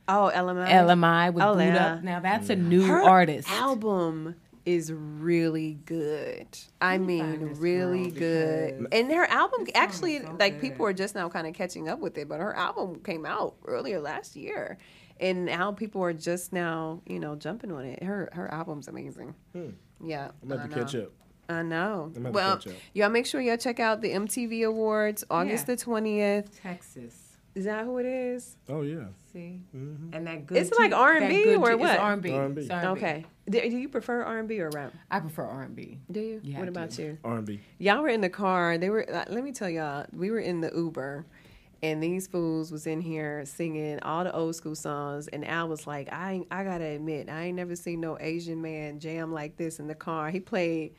Speaker 1: Oh, LMI.
Speaker 5: LMI with
Speaker 1: Oh,
Speaker 5: Boot
Speaker 1: yeah.
Speaker 5: Up. Now that's a new
Speaker 1: Her
Speaker 5: artist.
Speaker 1: album is really good. I mean,
Speaker 5: find this
Speaker 1: really
Speaker 5: girl
Speaker 1: good. And her album
Speaker 5: song
Speaker 1: actually,
Speaker 5: is so
Speaker 1: like,
Speaker 5: good.
Speaker 1: people are just now kind of catching up with it, but her album came out earlier last year. And now people are just now, jumping on it. Her album's amazing. Yeah.
Speaker 2: I'm gonna have to catch up.
Speaker 1: I know.
Speaker 2: I'm gonna
Speaker 1: Well,
Speaker 2: catch up.
Speaker 1: y'all make sure y'all check out the MTV Awards, August
Speaker 5: Yeah.
Speaker 1: the 20th.
Speaker 5: Texas.
Speaker 1: Is that who it is?
Speaker 2: Oh yeah.
Speaker 5: See? And that good
Speaker 1: It's like
Speaker 5: that
Speaker 1: R&B
Speaker 5: good
Speaker 1: or
Speaker 5: it's
Speaker 1: what?
Speaker 5: R&B.
Speaker 2: R&B.
Speaker 5: It's R&B.
Speaker 1: Okay. Do you prefer R&B or rap?
Speaker 5: I prefer R&B.
Speaker 1: Do you?
Speaker 5: Yeah,
Speaker 1: What
Speaker 5: I
Speaker 1: about
Speaker 5: do.
Speaker 1: you?
Speaker 2: R&B.
Speaker 1: Y'all were in the car. They were. Let me tell y'all. We were in the Uber, and these fools was in here singing all the old school songs. And Al was like, I gotta admit, I ain't never seen no Asian man jam like this in the car. He played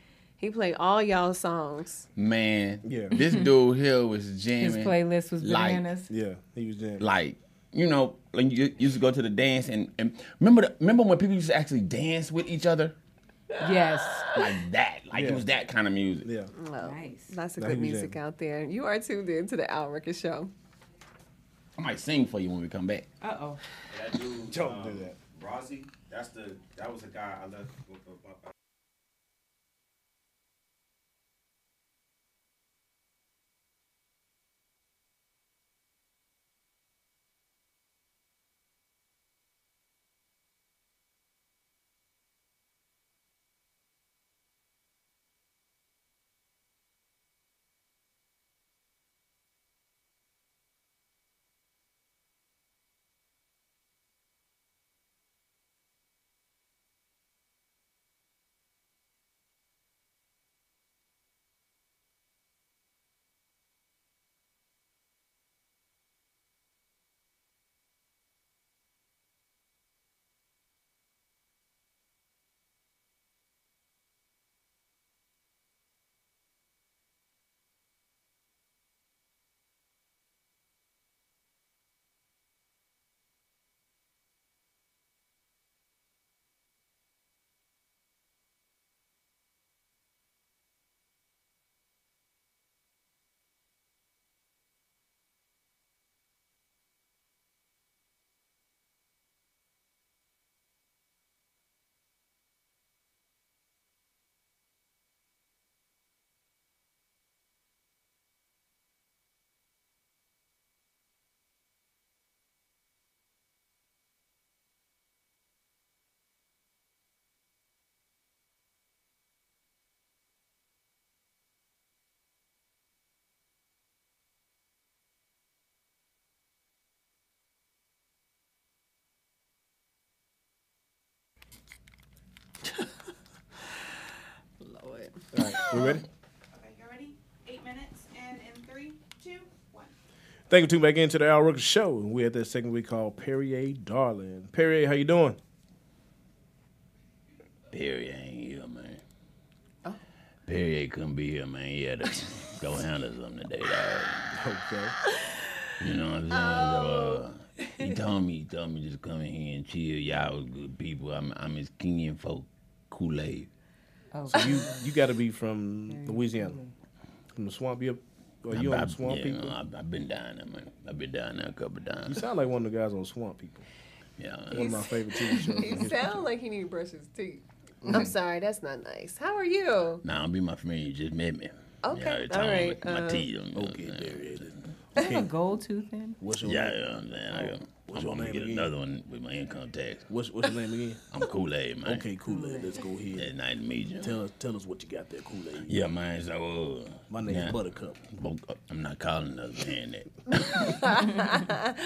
Speaker 1: all y'all songs.
Speaker 3: Man,
Speaker 2: Yeah.
Speaker 3: this dude here was
Speaker 5: His
Speaker 3: jamming.
Speaker 5: playlist was
Speaker 3: Like-
Speaker 5: bananas.
Speaker 2: Yeah, he was jamming.
Speaker 3: Like, like you used to go to the dance and remember when people used to actually dance with each other?
Speaker 5: Yes.
Speaker 3: Like that. Like
Speaker 2: Yeah.
Speaker 3: it was that kind of music.
Speaker 2: Yeah.
Speaker 1: Well,
Speaker 5: Nice.
Speaker 1: lots of
Speaker 2: Now
Speaker 1: good
Speaker 2: he was
Speaker 1: music
Speaker 2: jamming.
Speaker 1: out there. You are tuned in to the Al Rucker Show.
Speaker 3: I might sing for you when we come back.
Speaker 5: Uh-oh.
Speaker 6: That dude,
Speaker 2: Don't do that.
Speaker 6: Rozzy, that was a guy I left.
Speaker 1: Lord.
Speaker 2: All right, we ready?
Speaker 4: Okay, you ready? 8 minutes, and in 3, 2, 1.
Speaker 2: Thank you for tuning back into the Al Rucker Show. And we're at that segment we call Perrier Darling. Perrier, how you doing?
Speaker 3: Perry ain't here, man. Perry couldn't be here, man. He had to go handle something today, dog.
Speaker 2: Okay.
Speaker 3: You know what I'm saying? So, He told me just come in here and chill. Y'all was good people. I'm his kin folk, Kool-Aid.
Speaker 5: Oh,
Speaker 2: So you got to be from Louisiana, from the swamp. You on the swamp people?
Speaker 3: I've been down there, man. I've been down there a couple of
Speaker 2: You
Speaker 3: times.
Speaker 2: sound like one of the guys on Swamp People.
Speaker 3: Yeah.
Speaker 2: One of my favorite TV shows.
Speaker 1: He sounds like he need to brush his teeth. I'm sorry, that's not nice. How are you?
Speaker 3: Nah, don't be my friend. You just met me.
Speaker 1: Okay,
Speaker 3: Yeah,
Speaker 1: all right.
Speaker 3: My teeth.
Speaker 2: Okay, there it is.
Speaker 5: you have a gold tooth in?
Speaker 2: What's your
Speaker 3: Yeah,
Speaker 2: name?
Speaker 3: yeah, man.
Speaker 2: What's
Speaker 3: I'm
Speaker 2: your
Speaker 3: gonna
Speaker 2: name
Speaker 3: get
Speaker 2: again?
Speaker 3: another one with my income tax.
Speaker 2: What's your name again?
Speaker 3: I'm Kool-Aid, man.
Speaker 2: Okay, Kool-Aid. Let's go
Speaker 3: Yeah,
Speaker 2: ahead.
Speaker 3: nice to meet you.
Speaker 2: Tell us what you got there, Kool-Aid.
Speaker 3: Yeah, man. So,
Speaker 2: My name's
Speaker 3: yeah.
Speaker 2: Buttercup.
Speaker 3: I'm not calling another man that.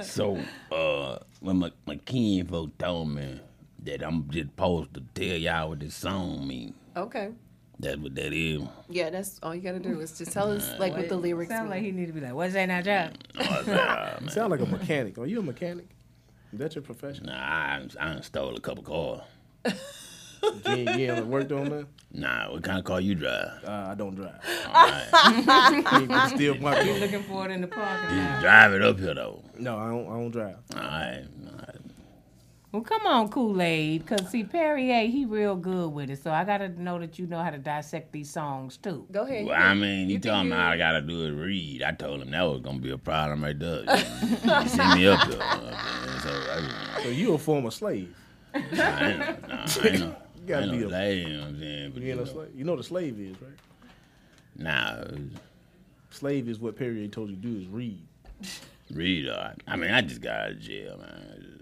Speaker 3: So, when my kin folk told me that I'm just supposed to tell y'all what this song mean,
Speaker 1: Okay.
Speaker 3: that's what that is.
Speaker 1: Yeah, that's all you gotta do is just tell us like what the lyrics
Speaker 5: Sound like
Speaker 1: mean.
Speaker 5: he need to be like, what's that now, job?
Speaker 2: You sound like a mechanic. Are you a mechanic? Is that your profession?
Speaker 3: Nah, I done stole a couple cars.
Speaker 2: You ain't worked on that?
Speaker 3: Nah, what kind of car you drive?
Speaker 2: I don't drive.
Speaker 3: All right.
Speaker 2: You can steal my
Speaker 5: You
Speaker 2: car.
Speaker 5: looking for it in the parking
Speaker 3: You
Speaker 5: lot.
Speaker 3: drive it up here, though.
Speaker 2: No, I don't drive.
Speaker 3: All right.
Speaker 5: Well, come on, Kool-Aid, because, see, Perrier, he real good with it, so I got to know that you know how to dissect these songs, too.
Speaker 1: Go ahead.
Speaker 3: Well, I mean, he
Speaker 1: you
Speaker 3: told
Speaker 1: think
Speaker 3: me all I gotta do is read. I told him that was gonna be a problem right there. He sent me up here.
Speaker 2: So you a former slave?
Speaker 3: I ain't no
Speaker 2: gotta be a-
Speaker 3: slave, you know what I'm saying? But,
Speaker 2: You ain't a slave. You know what a slave is, right?
Speaker 3: nah,
Speaker 2: Slave is what Perrier told you to do is read.
Speaker 3: read. I mean, I just got out of jail, man.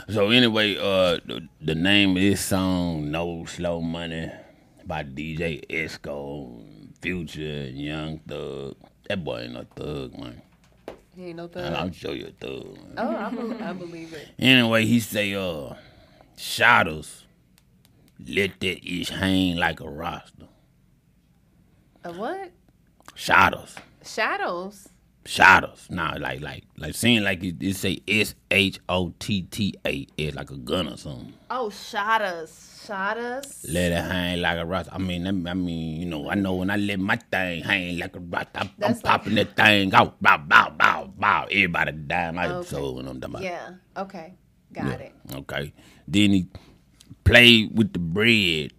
Speaker 3: So anyway, the name of this song, "No Slow Money," by DJ Esco, Future, and Young Thug. That boy ain't no thug, man.
Speaker 1: He ain't no thug.
Speaker 3: I'll show you a thug. Man.
Speaker 1: Oh, I believe it.
Speaker 3: Anyway, he say, shadows, let that ish hang like a roster.
Speaker 1: A what?
Speaker 3: Shadows.
Speaker 1: Shadows.
Speaker 3: Nah, like saying like it say SHOTTA. It's like a gun or something.
Speaker 1: Oh, shot us.
Speaker 3: Let it hang like a roster. I mean, you know, I know when I let my thing hang like a roster, I'm
Speaker 1: That's
Speaker 3: popping that thing out. Bow, bow, bow, bow. Everybody dying. My
Speaker 1: Okay.
Speaker 3: soul when I'm talking about.
Speaker 1: Yeah. Okay. Got it.
Speaker 3: Okay. Then he played with the bread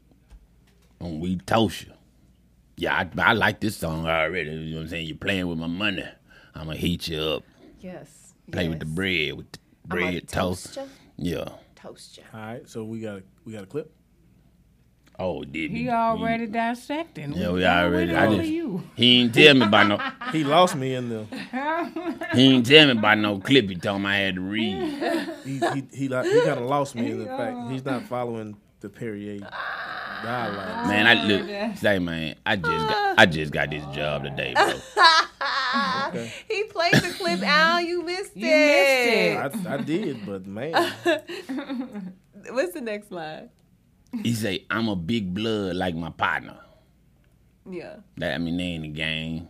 Speaker 3: on We Toast You. Yeah, I like this song already. You know what I'm saying? You're playing with my money. I'm going to heat you up.
Speaker 1: Yes.
Speaker 3: Play with the bread, with the bread toast.
Speaker 1: Ya?
Speaker 3: Yeah.
Speaker 1: Toast ya.
Speaker 2: All right, so we got a clip.
Speaker 3: Oh, did
Speaker 5: He already dissecting.
Speaker 3: Yeah, we already.
Speaker 5: Who are you?
Speaker 3: He ain't tell me about no.
Speaker 2: He lost me in the.
Speaker 3: He ain't tell me about no clip. He told me I had to read.
Speaker 2: He kind of lost me in the fact he's not following the Perrier guidelines.
Speaker 3: Man, I look. Say, man, I just got this job today, bro.
Speaker 2: Okay.
Speaker 1: He played the clip out. You missed
Speaker 5: You missed it.
Speaker 2: I did, but man,
Speaker 1: What's the next line?
Speaker 3: He say, I'm a big blood like my partner.
Speaker 1: Yeah.
Speaker 3: That, I mean, they in the gang.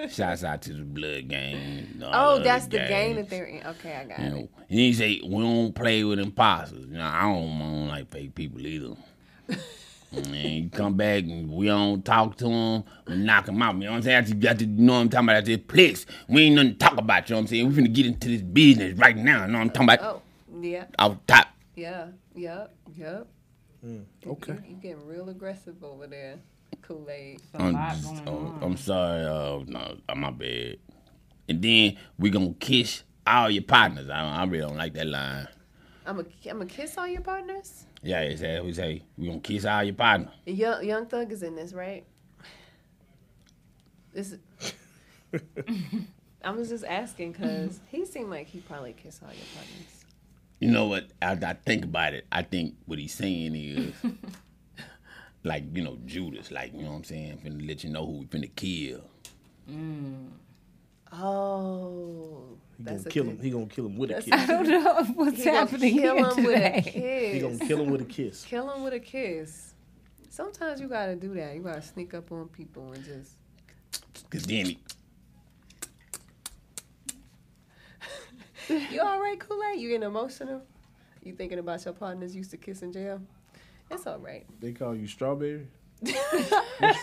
Speaker 3: Shouts out to the blood gang. You know, I
Speaker 1: Oh,
Speaker 3: love
Speaker 1: that's the
Speaker 3: gang.
Speaker 1: game that they're in. Okay, I got
Speaker 3: You
Speaker 1: it.
Speaker 3: know, and he say, we don't play with imposters. You know, I don't like fake people either. And you come back and we don't talk to them, we knock them out. You know what I'm saying? You got to, you know what I'm talking about? This place, we ain't nothing to talk about. You know what I'm saying? We finna get into this business right now. You know what I'm talking about?
Speaker 1: Oh, yeah.
Speaker 3: Off top.
Speaker 1: Yeah. Yep.
Speaker 2: okay.
Speaker 1: You getting real aggressive over there, Kool-Aid.
Speaker 5: A lot going on.
Speaker 3: I'm sorry. No, my bad. And then we gonna kiss all your partners. I really don't like that line.
Speaker 1: I'm a kiss all your partners.
Speaker 3: Yeah, we say we gonna kiss all your partners.
Speaker 1: Young Thug is in this, right? This. I was just asking because he seemed like he probably kiss all your partners.
Speaker 3: You know what? I think about it. I think what he's saying is, like, you know, Judas. Like, you know what I'm saying? Finna let you know who we finna kill.
Speaker 1: Oh,
Speaker 2: He
Speaker 1: that's
Speaker 2: gonna
Speaker 1: a
Speaker 2: kill
Speaker 1: good-
Speaker 2: him. He gonna kill him with a
Speaker 5: I
Speaker 2: kiss.
Speaker 5: don't know what's
Speaker 1: He gonna
Speaker 5: happening
Speaker 1: kill
Speaker 5: here
Speaker 1: him with a
Speaker 5: today.
Speaker 1: kiss.
Speaker 2: He gonna kill him with a kiss.
Speaker 1: Kill him with a kiss. Sometimes you gotta do that. You gotta sneak up on people and just.
Speaker 3: Cause then
Speaker 1: You all right, Kool-Aid? You getting emotional? You thinking about your partners you used to kiss in jail? It's all right.
Speaker 2: They call you Strawberry.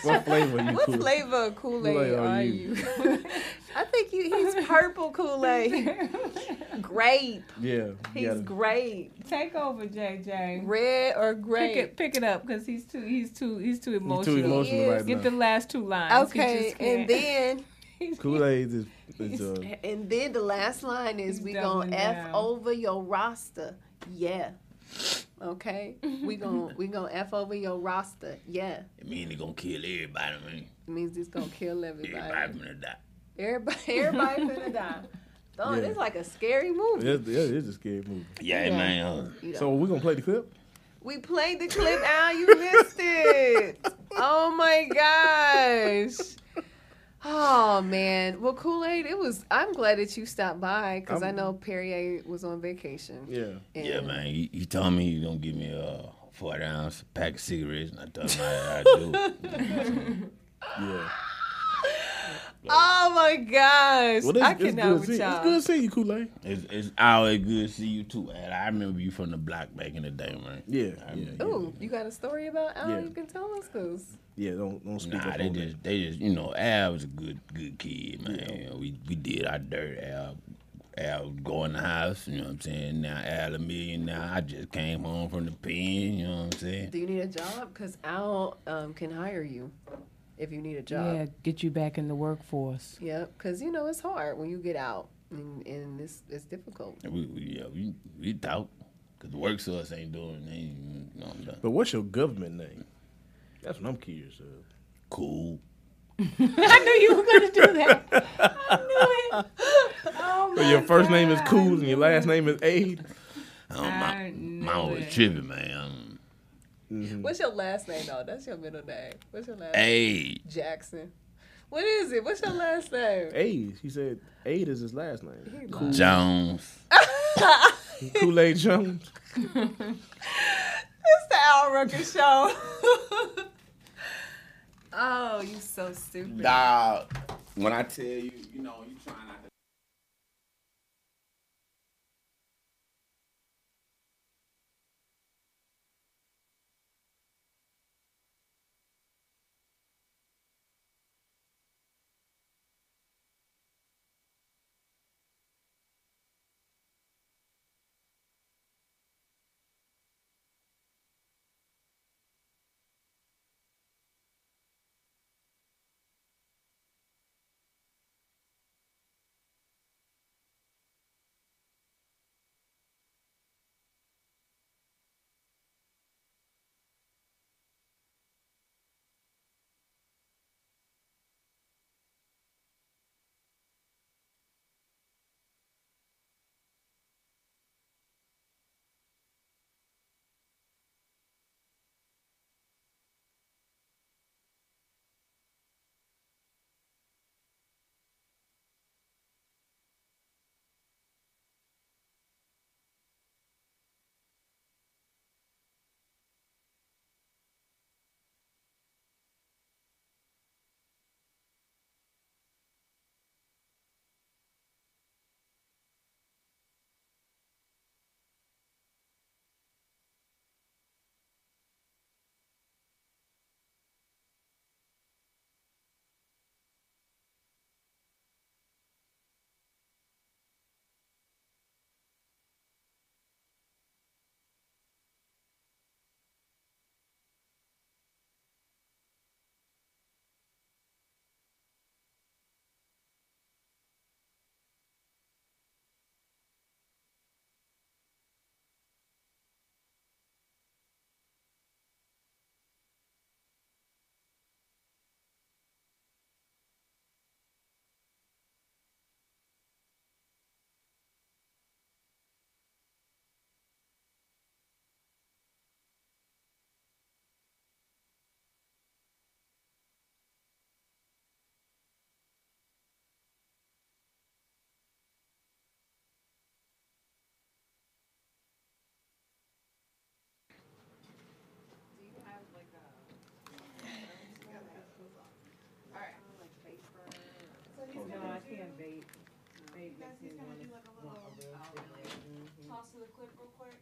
Speaker 2: What flavor are you?
Speaker 1: What
Speaker 2: Kool-Aid?
Speaker 1: flavor of Kool-Aid are you? I think he's purple Kool-Aid. Grape.
Speaker 2: Yeah.
Speaker 1: He's grape.
Speaker 5: Take over, JJ.
Speaker 1: Red or grape.
Speaker 5: Pick it up because he's too emotional.
Speaker 2: He's too emotional right
Speaker 5: Get
Speaker 2: now.
Speaker 5: the last two lines.
Speaker 1: Okay, and then
Speaker 2: Kool-Aid is
Speaker 1: and then the last line is
Speaker 5: He's
Speaker 1: we gonna
Speaker 5: doubling
Speaker 1: F
Speaker 5: down.
Speaker 1: over your roster. Yeah. Okay? we gonna F over your roster. Yeah.
Speaker 3: It mean they gonna kill everybody, man.
Speaker 1: It means it's gonna kill everybody.
Speaker 3: Everybody finna die.
Speaker 1: Everybody finna die. Oh,
Speaker 2: Yeah.
Speaker 1: it's like a scary movie.
Speaker 2: it is a scary movie.
Speaker 3: Yeah,
Speaker 1: Yeah.
Speaker 3: man.
Speaker 1: You know.
Speaker 2: So we're gonna play the clip.
Speaker 1: We played the clip, Al. You missed it. Oh my gosh. Oh man. Well, Kool-Aid, I'm glad that you stopped by because I know Perrier was on vacation.
Speaker 2: Yeah.
Speaker 1: And
Speaker 3: Yeah, man. He told me he gonna give me a 40-ounce pack of cigarettes, and I told him I do it.
Speaker 2: Yeah.
Speaker 1: Oh my gosh.
Speaker 2: Well,
Speaker 1: I
Speaker 2: it's
Speaker 1: cannot
Speaker 2: good
Speaker 1: with
Speaker 2: see.
Speaker 1: y'all.
Speaker 2: It's good to see you, Kool-Aid.
Speaker 3: It's always good to see you too, man. I remember you from the block back in the day, man.
Speaker 2: Yeah.
Speaker 3: I remember
Speaker 2: Yeah.
Speaker 3: you.
Speaker 1: Ooh, you got a story about Al
Speaker 2: Yeah.
Speaker 1: you can tell us? Cause
Speaker 2: Yeah. Don't speak
Speaker 3: Nah,
Speaker 2: up
Speaker 3: they
Speaker 2: on
Speaker 3: just
Speaker 2: that.
Speaker 3: you know, Al was a good kid, man.
Speaker 2: Yeah.
Speaker 3: You know, we did our dirt. Al would go in the house, you know what I'm saying? Now Al a million now. I just came home from the pen, you know what I'm saying?
Speaker 1: do you need a job? Cause Al can hire you if you need a job.
Speaker 5: Yeah, get you back in the workforce.
Speaker 1: Yep. Cause you know it's hard when you get out and it's difficult.
Speaker 3: We talk. Cause the work source ain't doing anything, you know what I'm saying?
Speaker 2: But what's your government name? That's what I'm curious of.
Speaker 3: Cool.
Speaker 5: I knew you were going to do that. I knew it. Oh
Speaker 2: So
Speaker 5: my
Speaker 2: your first name is
Speaker 5: God.
Speaker 2: Cool and your last name is Aid.
Speaker 5: I knew
Speaker 3: Mama was
Speaker 5: it.
Speaker 3: tripping, man.
Speaker 1: What's your last name though? That's your middle name. What's your last name?
Speaker 3: Hey,
Speaker 1: Jackson. What is it? What's your last name?
Speaker 2: Aid. He said Aid is his last name. Cool.
Speaker 3: Jones.
Speaker 2: Kool-Aid Jones.
Speaker 1: It's the Al Rucker Show. Oh, you so stupid.
Speaker 3: Dog. When I tell you, you know, you trying not to.
Speaker 5: No, I can't vape. Vape makes me
Speaker 4: He's gonna do like a little
Speaker 1: Oh, really?
Speaker 4: toss to the clip real quick.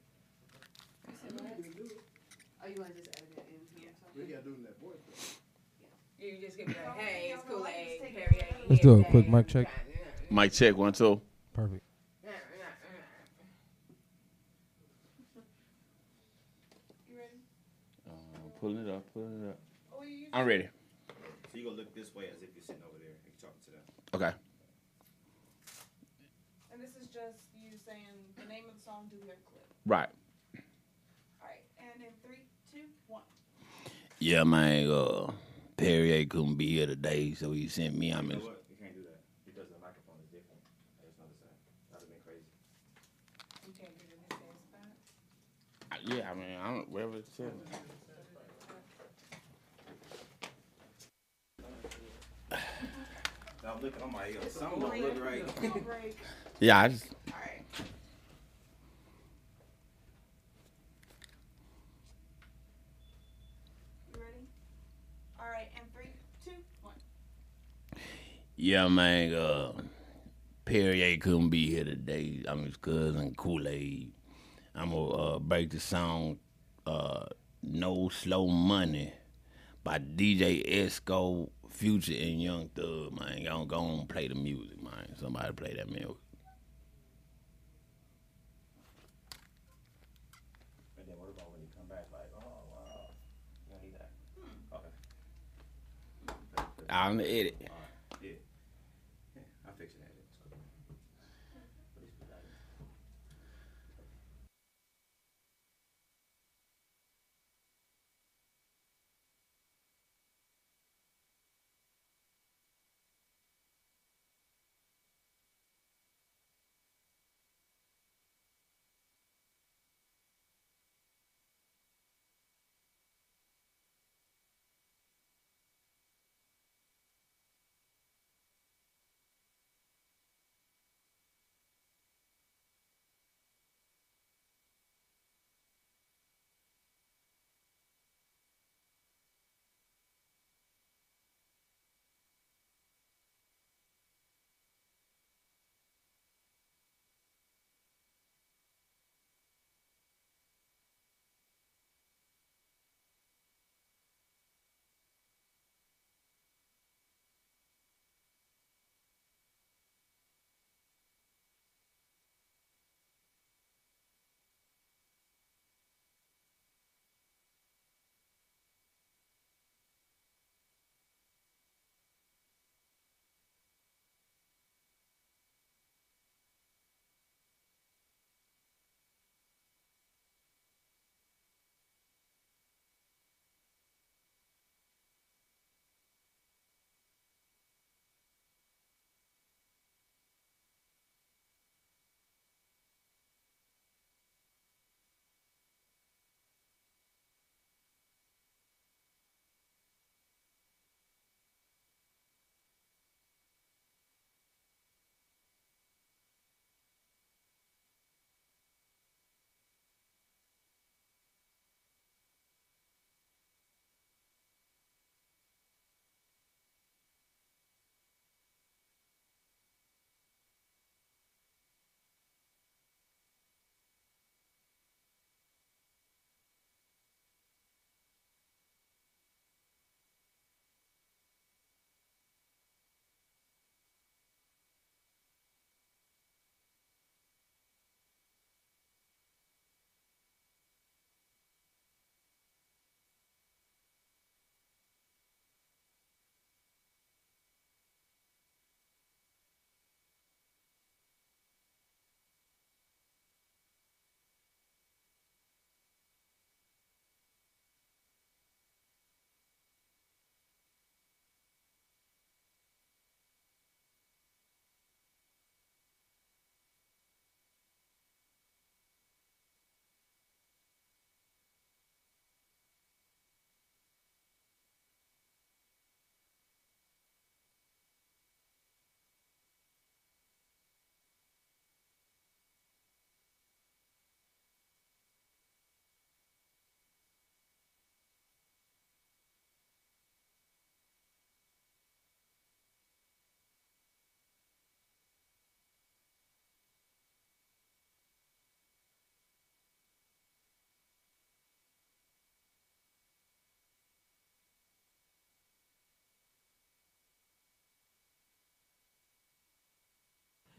Speaker 1: Oh, you want to just edit it in?
Speaker 4: Yeah.
Speaker 2: We gotta do it in that voice though.
Speaker 1: You just give me like, hey, it's
Speaker 4: Well,
Speaker 1: Kool-Aid,
Speaker 4: take it
Speaker 1: Perrier.
Speaker 4: away.
Speaker 7: Let's do a quick mic check.
Speaker 3: Mic check 1 2.
Speaker 7: Perfect.
Speaker 4: You ready?
Speaker 3: Pulling it up.
Speaker 4: Oh, you
Speaker 3: I'm ready.
Speaker 6: So you gonna look this way as if you're sitting over there and you're talking to them.
Speaker 3: Okay.
Speaker 4: And this is just you saying the name of the song, do their clip.
Speaker 3: Right.
Speaker 4: All right. And in 3, 2, 1.
Speaker 3: Yeah, man. Perrier couldn't be here today, so he sent me.
Speaker 6: You know what? You can't do that because the microphone is different. It's not the same. That'd have been crazy.
Speaker 4: You can't get in his face back.
Speaker 3: Yeah, I mean, I don't wherever it says.
Speaker 6: Now I'm looking on my ear. Something don't look right.
Speaker 4: Little break.
Speaker 3: Yeah, I just.
Speaker 4: All right. You ready? All right. And 3, 2, 1.
Speaker 3: Yeah, man. Perrier couldn't be here today. I'm his cousin Kool-Aid. I'm gonna break the song "No Slow Money" by DJ Esco, Future, and Young Thug. Man, y'all go on play the music, man. Somebody play that music.
Speaker 6: And then what about when you come back? Like, oh wow, you don't need that. Okay.
Speaker 3: I'm gonna edit.
Speaker 6: All right. Yeah. I'll fix it. It's cool. But it's good.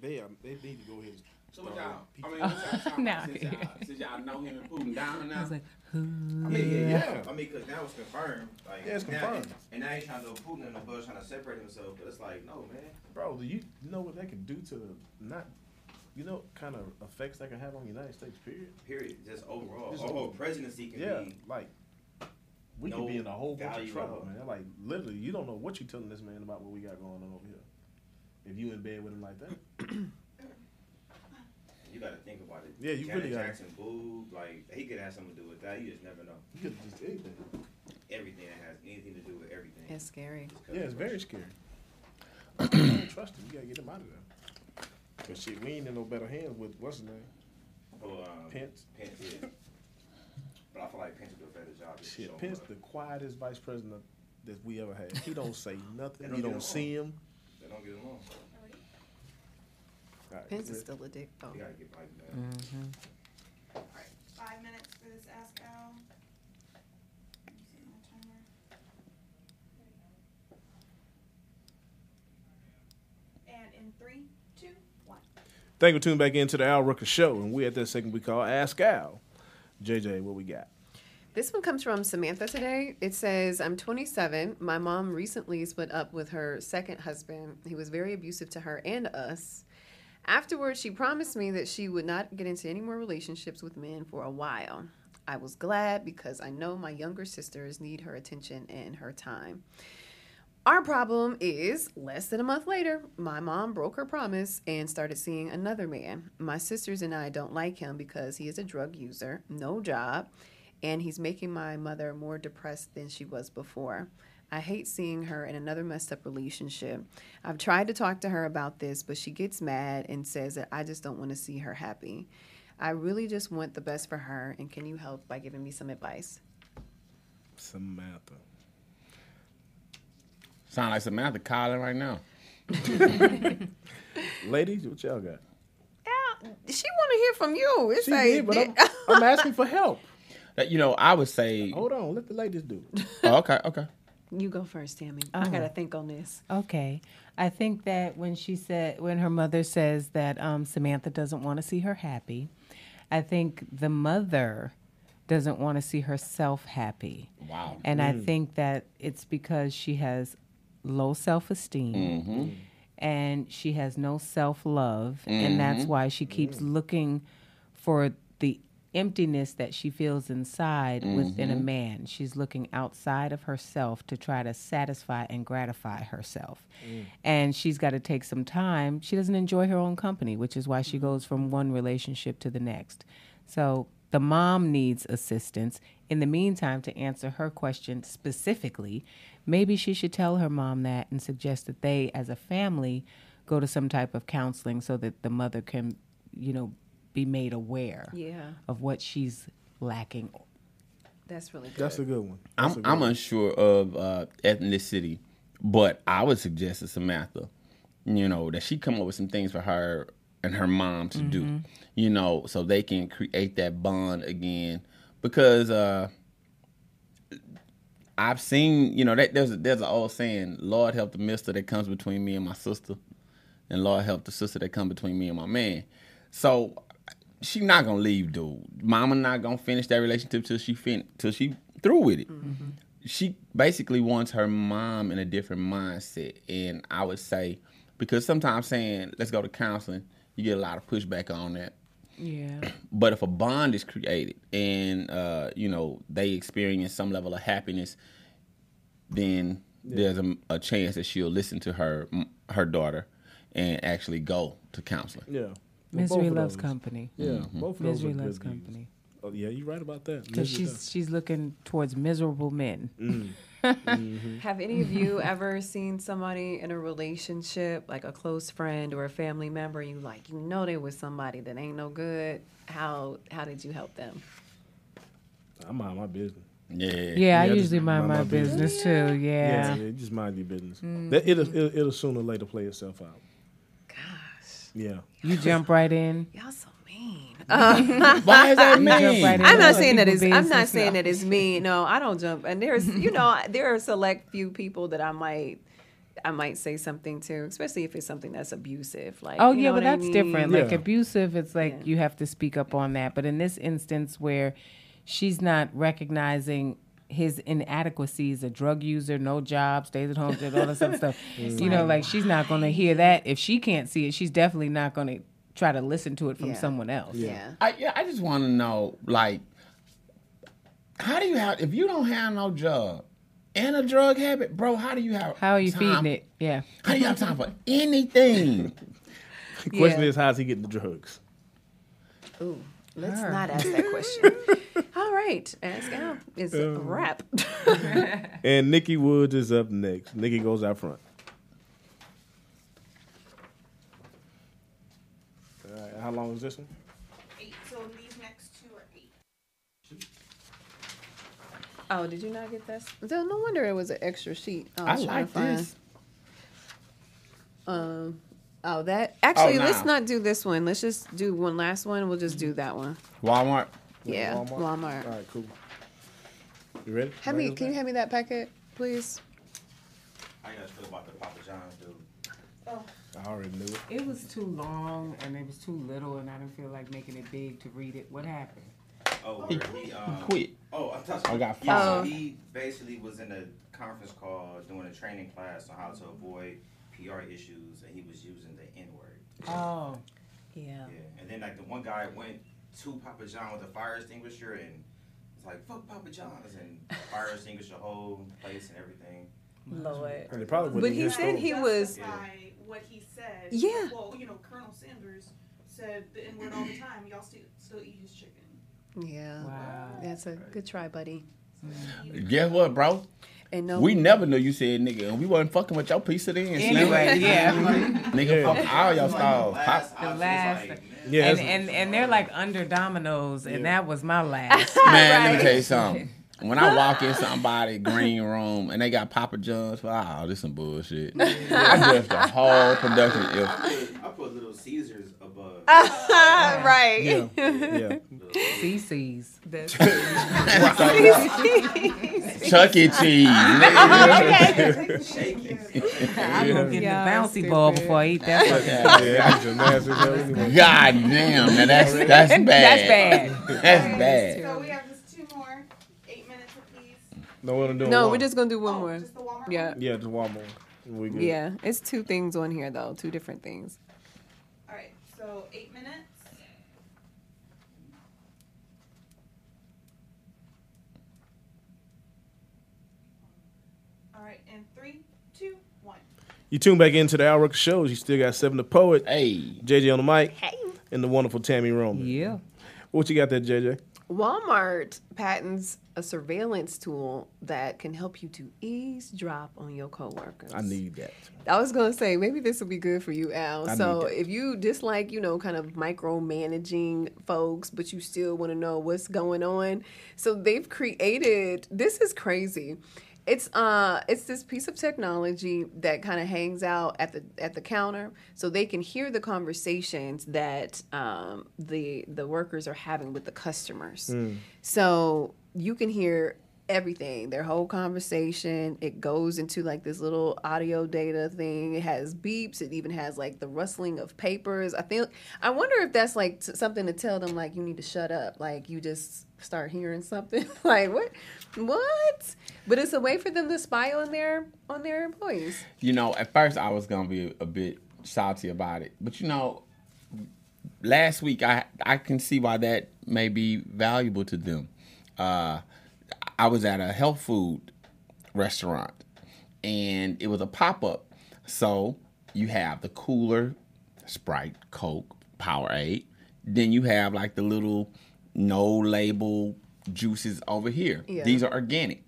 Speaker 2: They need to go ahead.
Speaker 3: So what y'all? I mean, what y'all talking
Speaker 5: Now,
Speaker 3: about since y'all know him and Putin down now?
Speaker 5: I was like,
Speaker 6: I mean, yeah. I mean, because now it's confirmed. Like,
Speaker 2: Yeah, it's confirmed.
Speaker 6: And now he's trying to go Putin in the bush, trying to separate himself. But it's like, no, man.
Speaker 2: Bro, do you know what that can do to not, kind of effects that can have on the United States, period?
Speaker 6: Just overall.
Speaker 2: Just
Speaker 6: Our whole
Speaker 2: overall.
Speaker 6: presidency can be.
Speaker 2: like, we
Speaker 6: no
Speaker 2: could be in a whole bunch of
Speaker 6: value
Speaker 2: trouble,
Speaker 6: at all.
Speaker 2: man. Like, literally, you don't know what you're telling this man about what we got going on over here. If you in bed with him like that.
Speaker 6: You got to think about it.
Speaker 2: Yeah, you
Speaker 6: Janet
Speaker 2: really got to.
Speaker 6: Jackson booed. Like, he could have something to do with that. You just never know.
Speaker 2: You could just anything.
Speaker 6: Everything that has anything to do with everything.
Speaker 1: It's scary.
Speaker 2: Yeah, it's very scary. You don't trust him. You got to get him out of there. But shit, we ain't in no better hands with, what's his name? Pence.
Speaker 6: Pence, yeah. But I feel like Pence will do a better job. just
Speaker 2: Shit,
Speaker 6: showing
Speaker 2: Pence
Speaker 6: up.
Speaker 2: the quietest vice president that we ever had. He don't say nothing.
Speaker 6: They
Speaker 2: You
Speaker 6: don't
Speaker 2: don't
Speaker 6: get
Speaker 2: see him.
Speaker 6: They don't get along.
Speaker 2: All right,
Speaker 1: Pence is
Speaker 2: good.
Speaker 1: still a dick. Oh.
Speaker 6: You got to get Biden down.
Speaker 4: All right, 5 minutes for this Ask Al. Let me see my timer. And in 3, 2, 1.
Speaker 2: Thank you for tuning back into the Al Rucker Show, and we at that segment we call Ask Al. JJ, what we got?
Speaker 1: This one comes from Samantha today. It says, I'm 27. My mom recently split up with her second husband. He was very abusive to her and us. Afterwards, she promised me that she would not get into any more relationships with men for a while. I was glad because I know my younger sisters need her attention and her time. Our problem is, less than a month later, my mom broke her promise and started seeing another man. My sisters and I don't like him because he is a drug user, no job, and he's making my mother more depressed than she was before. I hate seeing her in another messed up relationship. I've tried to talk to her about this, but she gets mad and says that I just don't want to see her happy. I really just want the best for her, and can you help by giving me some advice?
Speaker 2: Samantha.
Speaker 3: Sound like Samantha calling right now.
Speaker 2: Ladies, what y'all got?
Speaker 1: She want to hear from you. It's
Speaker 2: She
Speaker 1: like,
Speaker 2: did, but I'm asking for help.
Speaker 3: I would say.
Speaker 2: Hold on, let the ladies do it.
Speaker 3: Oh, okay.
Speaker 1: you go first, Tammy. I got to think on this.
Speaker 5: Okay. I think that when her mother says that Samantha doesn't want to see her happy, I think the mother doesn't want to see herself happy.
Speaker 3: Wow.
Speaker 5: And I think that it's because she has low self-esteem and she has no self-love. And that's why she keeps looking for the emptiness that she feels inside within a man. She's looking outside of herself to try to satisfy and gratify herself. And she's got to take some time. She doesn't enjoy her own company, which is why she goes from one relationship to the next. So the mom needs assistance. In the meantime, to answer her question specifically, maybe she should tell her mom that and suggest that they, as a family, go to some type of counseling so that the mother can, be made aware of what she's lacking.
Speaker 1: That's really good.
Speaker 2: That's a good one.
Speaker 3: I'm unsure of ethnicity, but I would suggest to Samantha, that she come up with some things for her and her mom to do, so they can create that bond again. Because I've seen, there's an old saying, Lord help the mister that comes between me and my sister, and Lord help the sister that comes between me and my man. So she not gonna leave, dude. Mama not gonna finish that relationship till she through with it. She basically wants her mom in a different mindset, and I would say, because sometimes saying let's go to counseling, you get a lot of pushback on that.
Speaker 5: Yeah.
Speaker 3: But if a bond is created and they experience some level of happiness, then there's a chance that she'll listen to her daughter and actually go to counseling.
Speaker 2: Yeah.
Speaker 5: Misery loves company.
Speaker 2: Yeah, both of those
Speaker 5: Misery
Speaker 2: are
Speaker 5: loves
Speaker 2: good
Speaker 5: company.
Speaker 2: deeds. Oh, yeah, you're right about that.
Speaker 5: Because she's looking towards miserable men.
Speaker 1: Have any of you ever seen somebody in a relationship, like a close friend or a family member, you they was somebody that ain't no good? How did you help them?
Speaker 2: I mind my business.
Speaker 5: Yeah, I
Speaker 2: just
Speaker 5: usually mind my business too. Yeah.
Speaker 2: Yeah, just mind your business. It'll sooner or later play itself out.
Speaker 1: Gosh,
Speaker 2: Yeah.
Speaker 5: You jump right in.
Speaker 1: y'all so mean.
Speaker 3: Why is that
Speaker 5: You jump
Speaker 3: mean?
Speaker 5: right in.
Speaker 1: I'm not
Speaker 5: Other
Speaker 1: saying that
Speaker 5: people's
Speaker 1: it's. I'm not
Speaker 5: business.
Speaker 1: saying that it's mean. No, I don't jump. And there's, there are select few people that I might I might say something too, especially if it's something that's abusive. Like,
Speaker 5: Oh,
Speaker 1: you
Speaker 5: yeah,
Speaker 1: know
Speaker 5: but
Speaker 1: what I
Speaker 5: that's
Speaker 1: mean?
Speaker 5: different. Like
Speaker 2: Yeah.
Speaker 5: abusive, it's like
Speaker 1: Yeah.
Speaker 5: you have to speak up on that. But in this instance where she's not recognizing his inadequacies, a drug user, no job, stays at home, did all this other stuff. You know, like she's not going to hear that. If she can't see it, she's definitely not going to try to listen to it from
Speaker 1: Yeah.
Speaker 5: someone else.
Speaker 1: Yeah.
Speaker 3: I just want to know, like, how do you have, if you don't have no job and a drug habit, bro, how do you have
Speaker 5: How are you
Speaker 3: time-
Speaker 5: feeding it? Yeah.
Speaker 3: How do you have time for anything?
Speaker 2: The question
Speaker 1: Yeah.
Speaker 2: is, how's he getting the drugs?
Speaker 1: Ooh, let's
Speaker 5: Her.
Speaker 1: not ask that question. All right, ask Al. It's a wrap.
Speaker 2: And Nikki Woods is up next. Nikki goes out front. All right, how long is this one?
Speaker 4: 8. So these next 2 are 8.
Speaker 1: Oh, did you not get this? No wonder it was an extra sheet.
Speaker 3: I
Speaker 1: was trying
Speaker 3: like
Speaker 1: to find.
Speaker 3: this.
Speaker 1: Oh, that. Actually,
Speaker 3: Oh,
Speaker 1: let's
Speaker 3: nah.
Speaker 1: not do this one. Let's just do one last one. We'll just do that one.
Speaker 3: Walmart.
Speaker 1: Yeah, Walmart.
Speaker 2: All right, cool. You ready?
Speaker 1: Can you hand me that packet, please?
Speaker 6: I got to feel about the Papa John's, dude.
Speaker 2: I already knew it.
Speaker 5: It was too long and it was too little and I didn't feel like making it big to read it. What happened?
Speaker 6: Oh,
Speaker 3: He
Speaker 6: where he
Speaker 3: quit.
Speaker 6: Oh, I thought
Speaker 3: I got
Speaker 6: yeah, so
Speaker 1: fired.
Speaker 6: he basically was in a conference call doing a training class on how to avoid PR issues, and he was using the N-word.
Speaker 5: Oh.
Speaker 1: Yeah.
Speaker 6: Yeah, and then like the one guy went to Papa John with a fire extinguisher and was like, "Fuck Papa John's," and fire extinguished the whole place and everything.
Speaker 1: Lord.
Speaker 2: And it probably
Speaker 1: But
Speaker 2: wasn't
Speaker 1: he
Speaker 2: his
Speaker 1: said
Speaker 2: fault.
Speaker 1: he was.
Speaker 4: Justify what he said.
Speaker 1: Yeah.
Speaker 4: Well, Colonel Sanders said the N-word all the time. Y'all still eat his chicken.
Speaker 1: Yeah.
Speaker 5: Wow.
Speaker 1: That's a good try, buddy.
Speaker 3: Guess what, bro?
Speaker 1: And no,
Speaker 3: We never knew you said nigga, and we wasn't fucking with your piece of the end.
Speaker 5: Anyway, yeah.
Speaker 3: Nigga, fuck all your stars.
Speaker 6: Last
Speaker 3: Pop-
Speaker 6: option was
Speaker 5: last-
Speaker 6: like,
Speaker 2: Yeah,
Speaker 5: And they're like under dominoes, and that was my last.
Speaker 3: Man, let me
Speaker 1: Right.
Speaker 3: tell you something. When I walk in somebody's green room and they got Papa John's, oh, this some bullshit. I judge the whole production.
Speaker 6: I put Little Caesars above.
Speaker 1: right.
Speaker 2: Yeah, yeah.
Speaker 5: CC's.
Speaker 1: That's
Speaker 3: Chuck E. Cheese.
Speaker 6: Shaking.
Speaker 5: I'm gonna get
Speaker 1: Yeah,
Speaker 5: the bouncy ball
Speaker 1: stupid.
Speaker 5: before I eat that. fucking-
Speaker 2: Yeah, it's gymnastics, anyway.
Speaker 3: God damn, man, that's bad.
Speaker 5: That's bad.
Speaker 3: That's bad.
Speaker 4: So we have just 2 more. 8 minutes apiece.
Speaker 2: No, we're doing
Speaker 1: No,
Speaker 2: one.
Speaker 1: we're just gonna do one more.
Speaker 4: Just the Walmart
Speaker 1: Yeah.
Speaker 4: one?
Speaker 2: Yeah, just one more. We good.
Speaker 1: Yeah. It's 2 things on here though. 2 different things.
Speaker 4: All right. So 8 minutes. All right. And 3, 2, 1.
Speaker 2: You tune back into the Al Rucker Show. You still got 7 the Poet,
Speaker 3: Hey,
Speaker 2: JJ on the mic, and the wonderful Tammy Roman.
Speaker 5: Yeah.
Speaker 2: What you got there, JJ?
Speaker 1: Walmart patents a surveillance tool that can help you to eavesdrop on your coworkers.
Speaker 2: I need that.
Speaker 1: I was gonna say maybe this will be good for you, Al.
Speaker 2: I
Speaker 1: So
Speaker 2: need that.
Speaker 1: if you dislike, kind of micromanaging folks, but you still want to know what's going on, so they've created. This is crazy. It's this piece of technology that kind of hangs out at the counter, so they can hear the conversations that the workers are having with the customers. So you can hear everything, their whole conversation. It goes into like this little audio data thing. It has beeps. It even has like the rustling of papers. I wonder if that's like something to tell them like you need to shut up. Like you just start hearing something like what? But it's a way for them to spy on their employees.
Speaker 3: at first I was gonna be a bit salty about it, but last week I can see why that may be valuable to them. I was at a health food restaurant, and it was a pop-up. So you have the cooler, Sprite, Coke, Powerade. Then you have like the little no-label juices over here.
Speaker 1: Yeah.
Speaker 3: These are organic.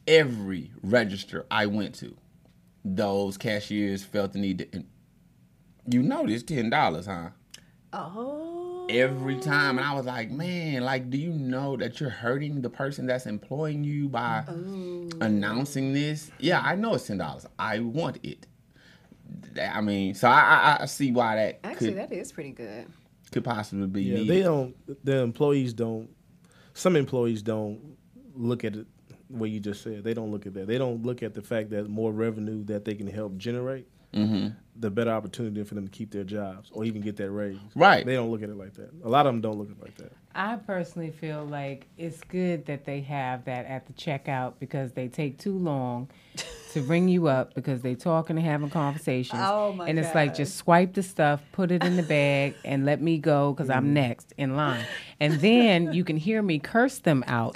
Speaker 3: Every register I went to, those cashiers felt the need to... this $10, huh?
Speaker 1: Oh.
Speaker 3: Every time. And I was like, man, do you know that you're hurting the person that's employing you by announcing this? Yeah, I know it's $10. I want it. I mean, so I see why that
Speaker 1: Actually, that is pretty good.
Speaker 3: could possibly be
Speaker 2: Yeah,
Speaker 3: needed.
Speaker 2: they don't. The employees don't. Some employees don't look at it what you just said. They don't look at that. They don't look at the fact that more revenue that they can help generate, the better opportunity for them to keep their jobs or even get that raise.
Speaker 3: Right.
Speaker 2: They don't look at it like that. A lot of them don't look at it like that.
Speaker 5: I personally feel like it's good that they have that at the checkout because they take too long to ring you up because they talking and having conversations.
Speaker 1: Oh, my
Speaker 5: And it's like,
Speaker 1: gosh.
Speaker 5: just swipe the stuff, put it in the bag, and let me go because I'm next in line. And then you can hear me curse them out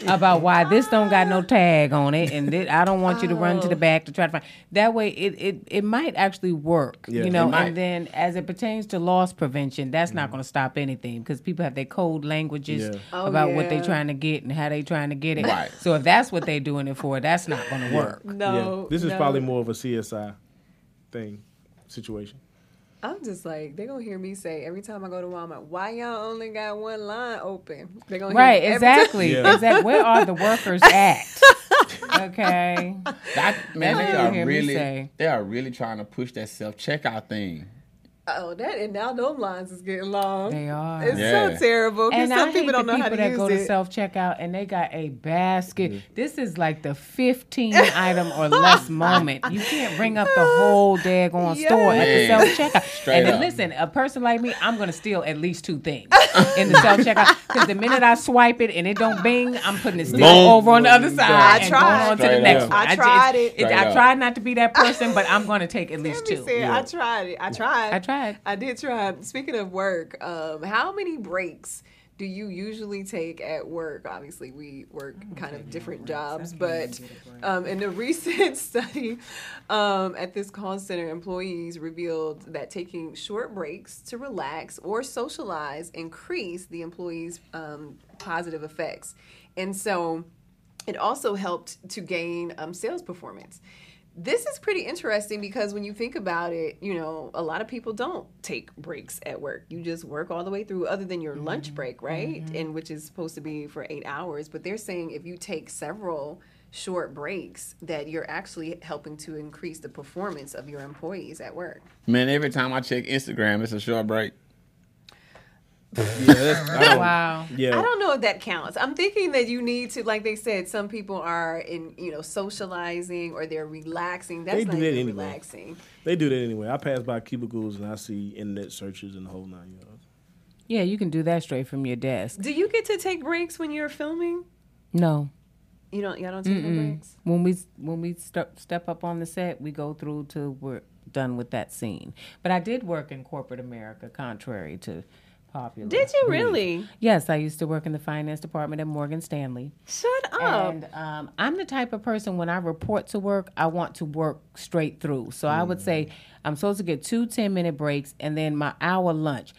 Speaker 5: about why this don't got no tag on it, and I don't want you to run to the back to try to find. That way, it might actually work,
Speaker 2: Yeah,
Speaker 5: you know.
Speaker 3: it might.
Speaker 5: And then as it pertains to loss prevention, that's not going to stop anything because people have their code languages
Speaker 2: Yeah.
Speaker 1: Oh,
Speaker 5: about what they're
Speaker 1: yeah.
Speaker 5: trying to get and how they trying to get it.
Speaker 3: Right.
Speaker 5: So if that's what they're doing it for, that's not going to work.
Speaker 1: No,
Speaker 2: This is
Speaker 1: no.
Speaker 2: probably more of a CSI situation.
Speaker 1: I'm just like, they're going to hear me say every time I go to Walmart, why y'all only got one line open? They're going to
Speaker 5: Right,
Speaker 1: hear me every time.
Speaker 5: exactly.
Speaker 2: Yeah.
Speaker 5: Exactly. Where are the workers at? Okay.
Speaker 3: Man,
Speaker 5: That's what you hear me
Speaker 3: really,
Speaker 5: say.
Speaker 3: they are really trying to push that self-checkout thing.
Speaker 1: Oh, that, and now those lines is getting long.
Speaker 5: They are.
Speaker 1: It's
Speaker 3: Yeah.
Speaker 1: so terrible because
Speaker 5: And I
Speaker 1: some
Speaker 5: hate
Speaker 1: people don't
Speaker 5: the
Speaker 1: know
Speaker 5: people
Speaker 1: how to
Speaker 5: that
Speaker 1: use
Speaker 5: go to
Speaker 1: it.
Speaker 5: self-checkout and they got a basket. This is like the 15 item or less moment. You can't bring up the whole daggone store at the
Speaker 3: Man.
Speaker 5: self-checkout.
Speaker 3: Straight
Speaker 5: And then
Speaker 3: up.
Speaker 5: listen, a person like me, I'm going to steal at least 2 things in the self-checkout because the minute I swipe it and it don't bing, I'm putting it still
Speaker 3: Boom.
Speaker 5: over on the other side
Speaker 1: I
Speaker 5: and
Speaker 1: tried.
Speaker 5: going on to the
Speaker 3: Straight
Speaker 5: next
Speaker 3: up.
Speaker 5: one.
Speaker 1: I tried it.
Speaker 3: Straight
Speaker 5: I
Speaker 3: up.
Speaker 5: tried not to be that person, but I'm going to take at least
Speaker 1: Let me
Speaker 5: 2.
Speaker 1: say,
Speaker 2: Yeah.
Speaker 1: I tried it. I tried. I did try. Speaking of work, how many breaks do you usually take at work? Obviously, we work kind of different jobs, but in a recent study at this call center, employees revealed that taking short breaks to relax or socialize increase the employees' positive effects. And so it also helped to gain sales performance. This is pretty interesting because when you think about it, you know, a lot of people don't take breaks at work. You just work all the way through other than your lunch break, right? And which is supposed to be for 8 hours. But they're saying if you take several short breaks that you're actually helping to increase the performance of your employees at work.
Speaker 3: Man, every time I check Instagram, it's a short break.
Speaker 5: Wow.
Speaker 2: Yeah.
Speaker 1: I don't know if that counts. I'm thinking that you need to, like they said, some people are in, you know, socializing or they're relaxing. That's
Speaker 2: They
Speaker 1: not
Speaker 2: do that
Speaker 1: even
Speaker 2: anyway.
Speaker 1: relaxing.
Speaker 2: They do that anyway. I pass by cubicles and I see internet searches and the whole 9 yards.
Speaker 5: Yeah, you can do that straight from your desk.
Speaker 1: Do you get to take breaks when you're filming?
Speaker 5: No.
Speaker 1: Y'all don't take no breaks?
Speaker 5: When we step up on the set, we go through till we're done with that scene. But I did work in corporate America, contrary to popular.
Speaker 1: Did you
Speaker 5: belief.
Speaker 1: really?
Speaker 5: Yes, I used to work in the finance department at Morgan Stanley.
Speaker 1: Shut up.
Speaker 5: And I'm the type of person, when I report to work, I want to work straight through. So I would say I'm supposed to get 2 10-minute breaks and then my hour lunch.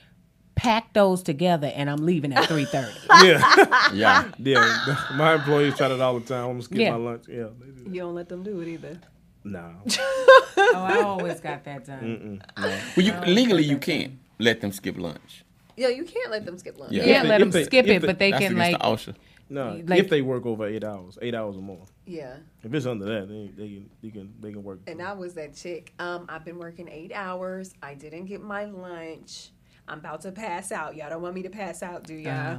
Speaker 5: Pack those together and I'm leaving at 3:30.
Speaker 2: Yeah.
Speaker 3: Yeah.
Speaker 2: Yeah. My employees try that all the time. I'm going to skip
Speaker 5: Yeah.
Speaker 2: my lunch. Yeah. They do that.
Speaker 1: You don't let them do it either.
Speaker 2: Nah.
Speaker 5: Oh, I always got that done.
Speaker 3: Well, legally you can't let them skip lunch.
Speaker 1: Yeah, you can't let them skip lunch.
Speaker 3: Yeah.
Speaker 5: You can't let them
Speaker 2: If they-
Speaker 5: skip
Speaker 2: if
Speaker 5: it,
Speaker 2: they-
Speaker 5: but they
Speaker 3: That's
Speaker 5: can
Speaker 3: against
Speaker 5: like
Speaker 3: the OSHA.
Speaker 2: No.
Speaker 5: Like-
Speaker 2: If they work over 8 hours or more.
Speaker 1: Yeah.
Speaker 2: If it's under that, they can work.
Speaker 1: And I was that chick. I've been working 8 hours. I didn't get my lunch. I'm about to pass out. Y'all don't want me to pass out, do y'all?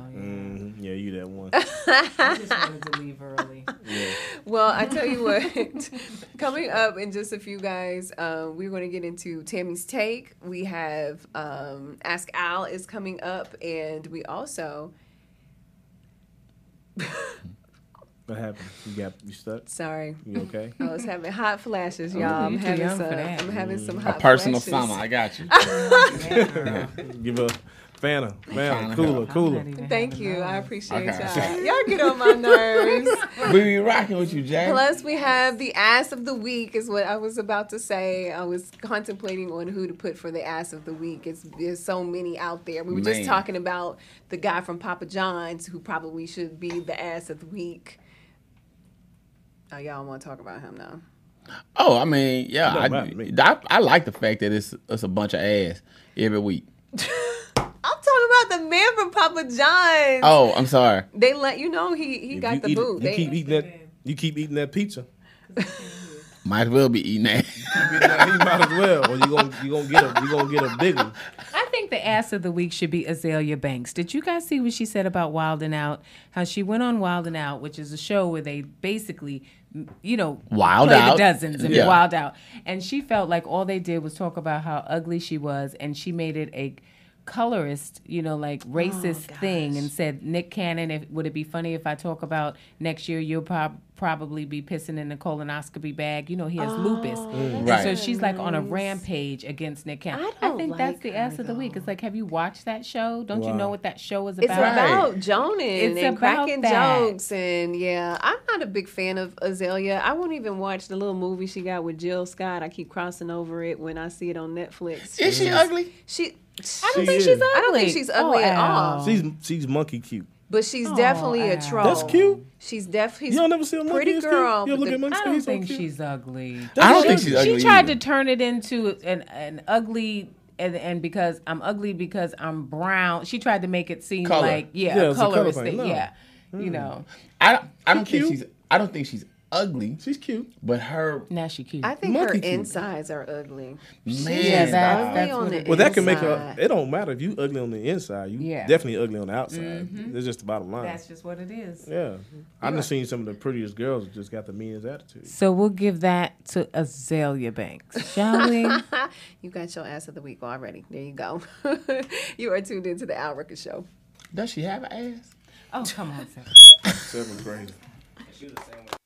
Speaker 2: Yeah, you that one.
Speaker 5: I just wanted to leave early.
Speaker 2: Yeah.
Speaker 1: Well, I tell you what, coming up in just a few, guys, we're going to get into Tammy's Take. We have Ask Al is coming up, and we also...
Speaker 2: What happened? You stuck?
Speaker 1: Sorry.
Speaker 2: You okay?
Speaker 1: I was having hot flashes, y'all.
Speaker 5: Oh,
Speaker 1: I'm
Speaker 5: you too
Speaker 1: having
Speaker 5: young
Speaker 1: some.
Speaker 5: for that.
Speaker 1: I'm having some
Speaker 3: A
Speaker 1: hot
Speaker 3: personal
Speaker 1: flashes.
Speaker 3: summer. I got you.
Speaker 2: Give a Fanta,
Speaker 3: trying to
Speaker 2: cooler,
Speaker 3: help.
Speaker 2: cooler.
Speaker 1: Thank you. I appreciate
Speaker 3: Okay.
Speaker 1: y'all. Y'all get on my nerves.
Speaker 3: We be rocking with you, Jay.
Speaker 1: Plus, we have the ass of the week, is what I was about to say. I was contemplating on who to put for the ass of the week. There's so many out there. We were just
Speaker 3: Man.
Speaker 1: talking about the guy from Papa John's who probably should be the ass of the week. Oh, y'all want to talk about him now?
Speaker 3: Oh, I mean, yeah,
Speaker 2: Don't matter to me.
Speaker 3: I like the fact that it's a bunch of ass every week.
Speaker 1: I'm talking about the man from Papa John's.
Speaker 3: Oh, I'm sorry.
Speaker 1: They let you know he
Speaker 2: If
Speaker 1: got
Speaker 2: you
Speaker 1: the
Speaker 2: eat it-
Speaker 1: boot.
Speaker 2: You
Speaker 1: They-
Speaker 2: keep eating that. You keep eating that pizza.
Speaker 3: Might as well be eating that.
Speaker 2: You might as well, or you gonna get a big one.
Speaker 5: I think think the ass of the week should be Azalea Banks. Did you guys see what she said about Wild 'N Out? How she went on Wild 'N Out, which is a show where they basically,
Speaker 3: Wild
Speaker 5: play
Speaker 3: out.
Speaker 5: the dozens and
Speaker 3: Yeah.
Speaker 5: wild out. And she felt like all they did was talk about how ugly she was, and she made it a colorist, racist thing, and said, Nick Cannon, would it be funny if I talk about next year you'll probably be pissing in the colonoscopy bag? He has lupus. And
Speaker 3: Right.
Speaker 5: so she's like on a rampage against Nick Cannon.
Speaker 1: I
Speaker 5: I
Speaker 1: don't
Speaker 5: think that's
Speaker 1: like
Speaker 5: the
Speaker 1: her,
Speaker 5: ass of the week. It's like, have you watched that show? Don't you know what that show is
Speaker 1: It's
Speaker 5: about?
Speaker 1: about Jonan
Speaker 5: It's
Speaker 1: and
Speaker 5: about
Speaker 1: cracking
Speaker 5: that.
Speaker 1: jokes, and I'm not a big fan of Azalea. I won't even watch the little movie she got with Jill Scott. I keep crossing over it when I see it on Netflix.
Speaker 3: Is she ugly?
Speaker 5: I don't
Speaker 2: She
Speaker 5: think
Speaker 2: is.
Speaker 5: she's ugly.
Speaker 1: I don't think she's ugly at all.
Speaker 2: She's monkey cute.
Speaker 1: But she's definitely a
Speaker 5: Al.
Speaker 1: troll.
Speaker 2: That's cute.
Speaker 1: She's definitely
Speaker 2: You don't never see a monkey
Speaker 1: pretty
Speaker 2: as cute?
Speaker 1: girl.
Speaker 2: You ever
Speaker 1: but
Speaker 2: look at monkeys?
Speaker 5: I don't
Speaker 2: He's so
Speaker 5: think
Speaker 2: cute.
Speaker 5: she's ugly.
Speaker 3: I don't think she's ugly.
Speaker 5: She tried
Speaker 3: either.
Speaker 5: to turn it into an ugly, and because I'm ugly because I'm brown. She tried to make it seem
Speaker 3: Color.
Speaker 5: like
Speaker 2: Yeah,
Speaker 5: a
Speaker 2: it's a color
Speaker 5: colorist
Speaker 2: thing.
Speaker 5: thing.
Speaker 2: No.
Speaker 5: Yeah,
Speaker 3: I don't
Speaker 2: She
Speaker 3: think
Speaker 2: cute.
Speaker 3: I don't think she's ugly,
Speaker 2: She's cute.
Speaker 3: but her
Speaker 5: now she cute.
Speaker 1: I think her
Speaker 2: Monkey cute.
Speaker 1: insides are ugly.
Speaker 3: man.
Speaker 5: Yeah, that's
Speaker 1: ugly on
Speaker 5: what
Speaker 1: the
Speaker 5: it
Speaker 2: Well, that can make her.
Speaker 1: inside.
Speaker 2: It don't matter if you ugly on the inside. You
Speaker 5: Yeah.
Speaker 2: definitely ugly on the outside. It's just the bottom line.
Speaker 5: That's just what it is.
Speaker 2: Yeah, I've just seen some of the prettiest girls that just got the meanest attitude.
Speaker 5: So we'll give that to Azalea Banks, shall we?
Speaker 1: You got your ass of the week already. There you go. You are tuned into the Al Rucker Show.
Speaker 3: Does she have an ass?
Speaker 5: Oh, come on, Sarah.
Speaker 2: 7th grade.
Speaker 6: She was the same way.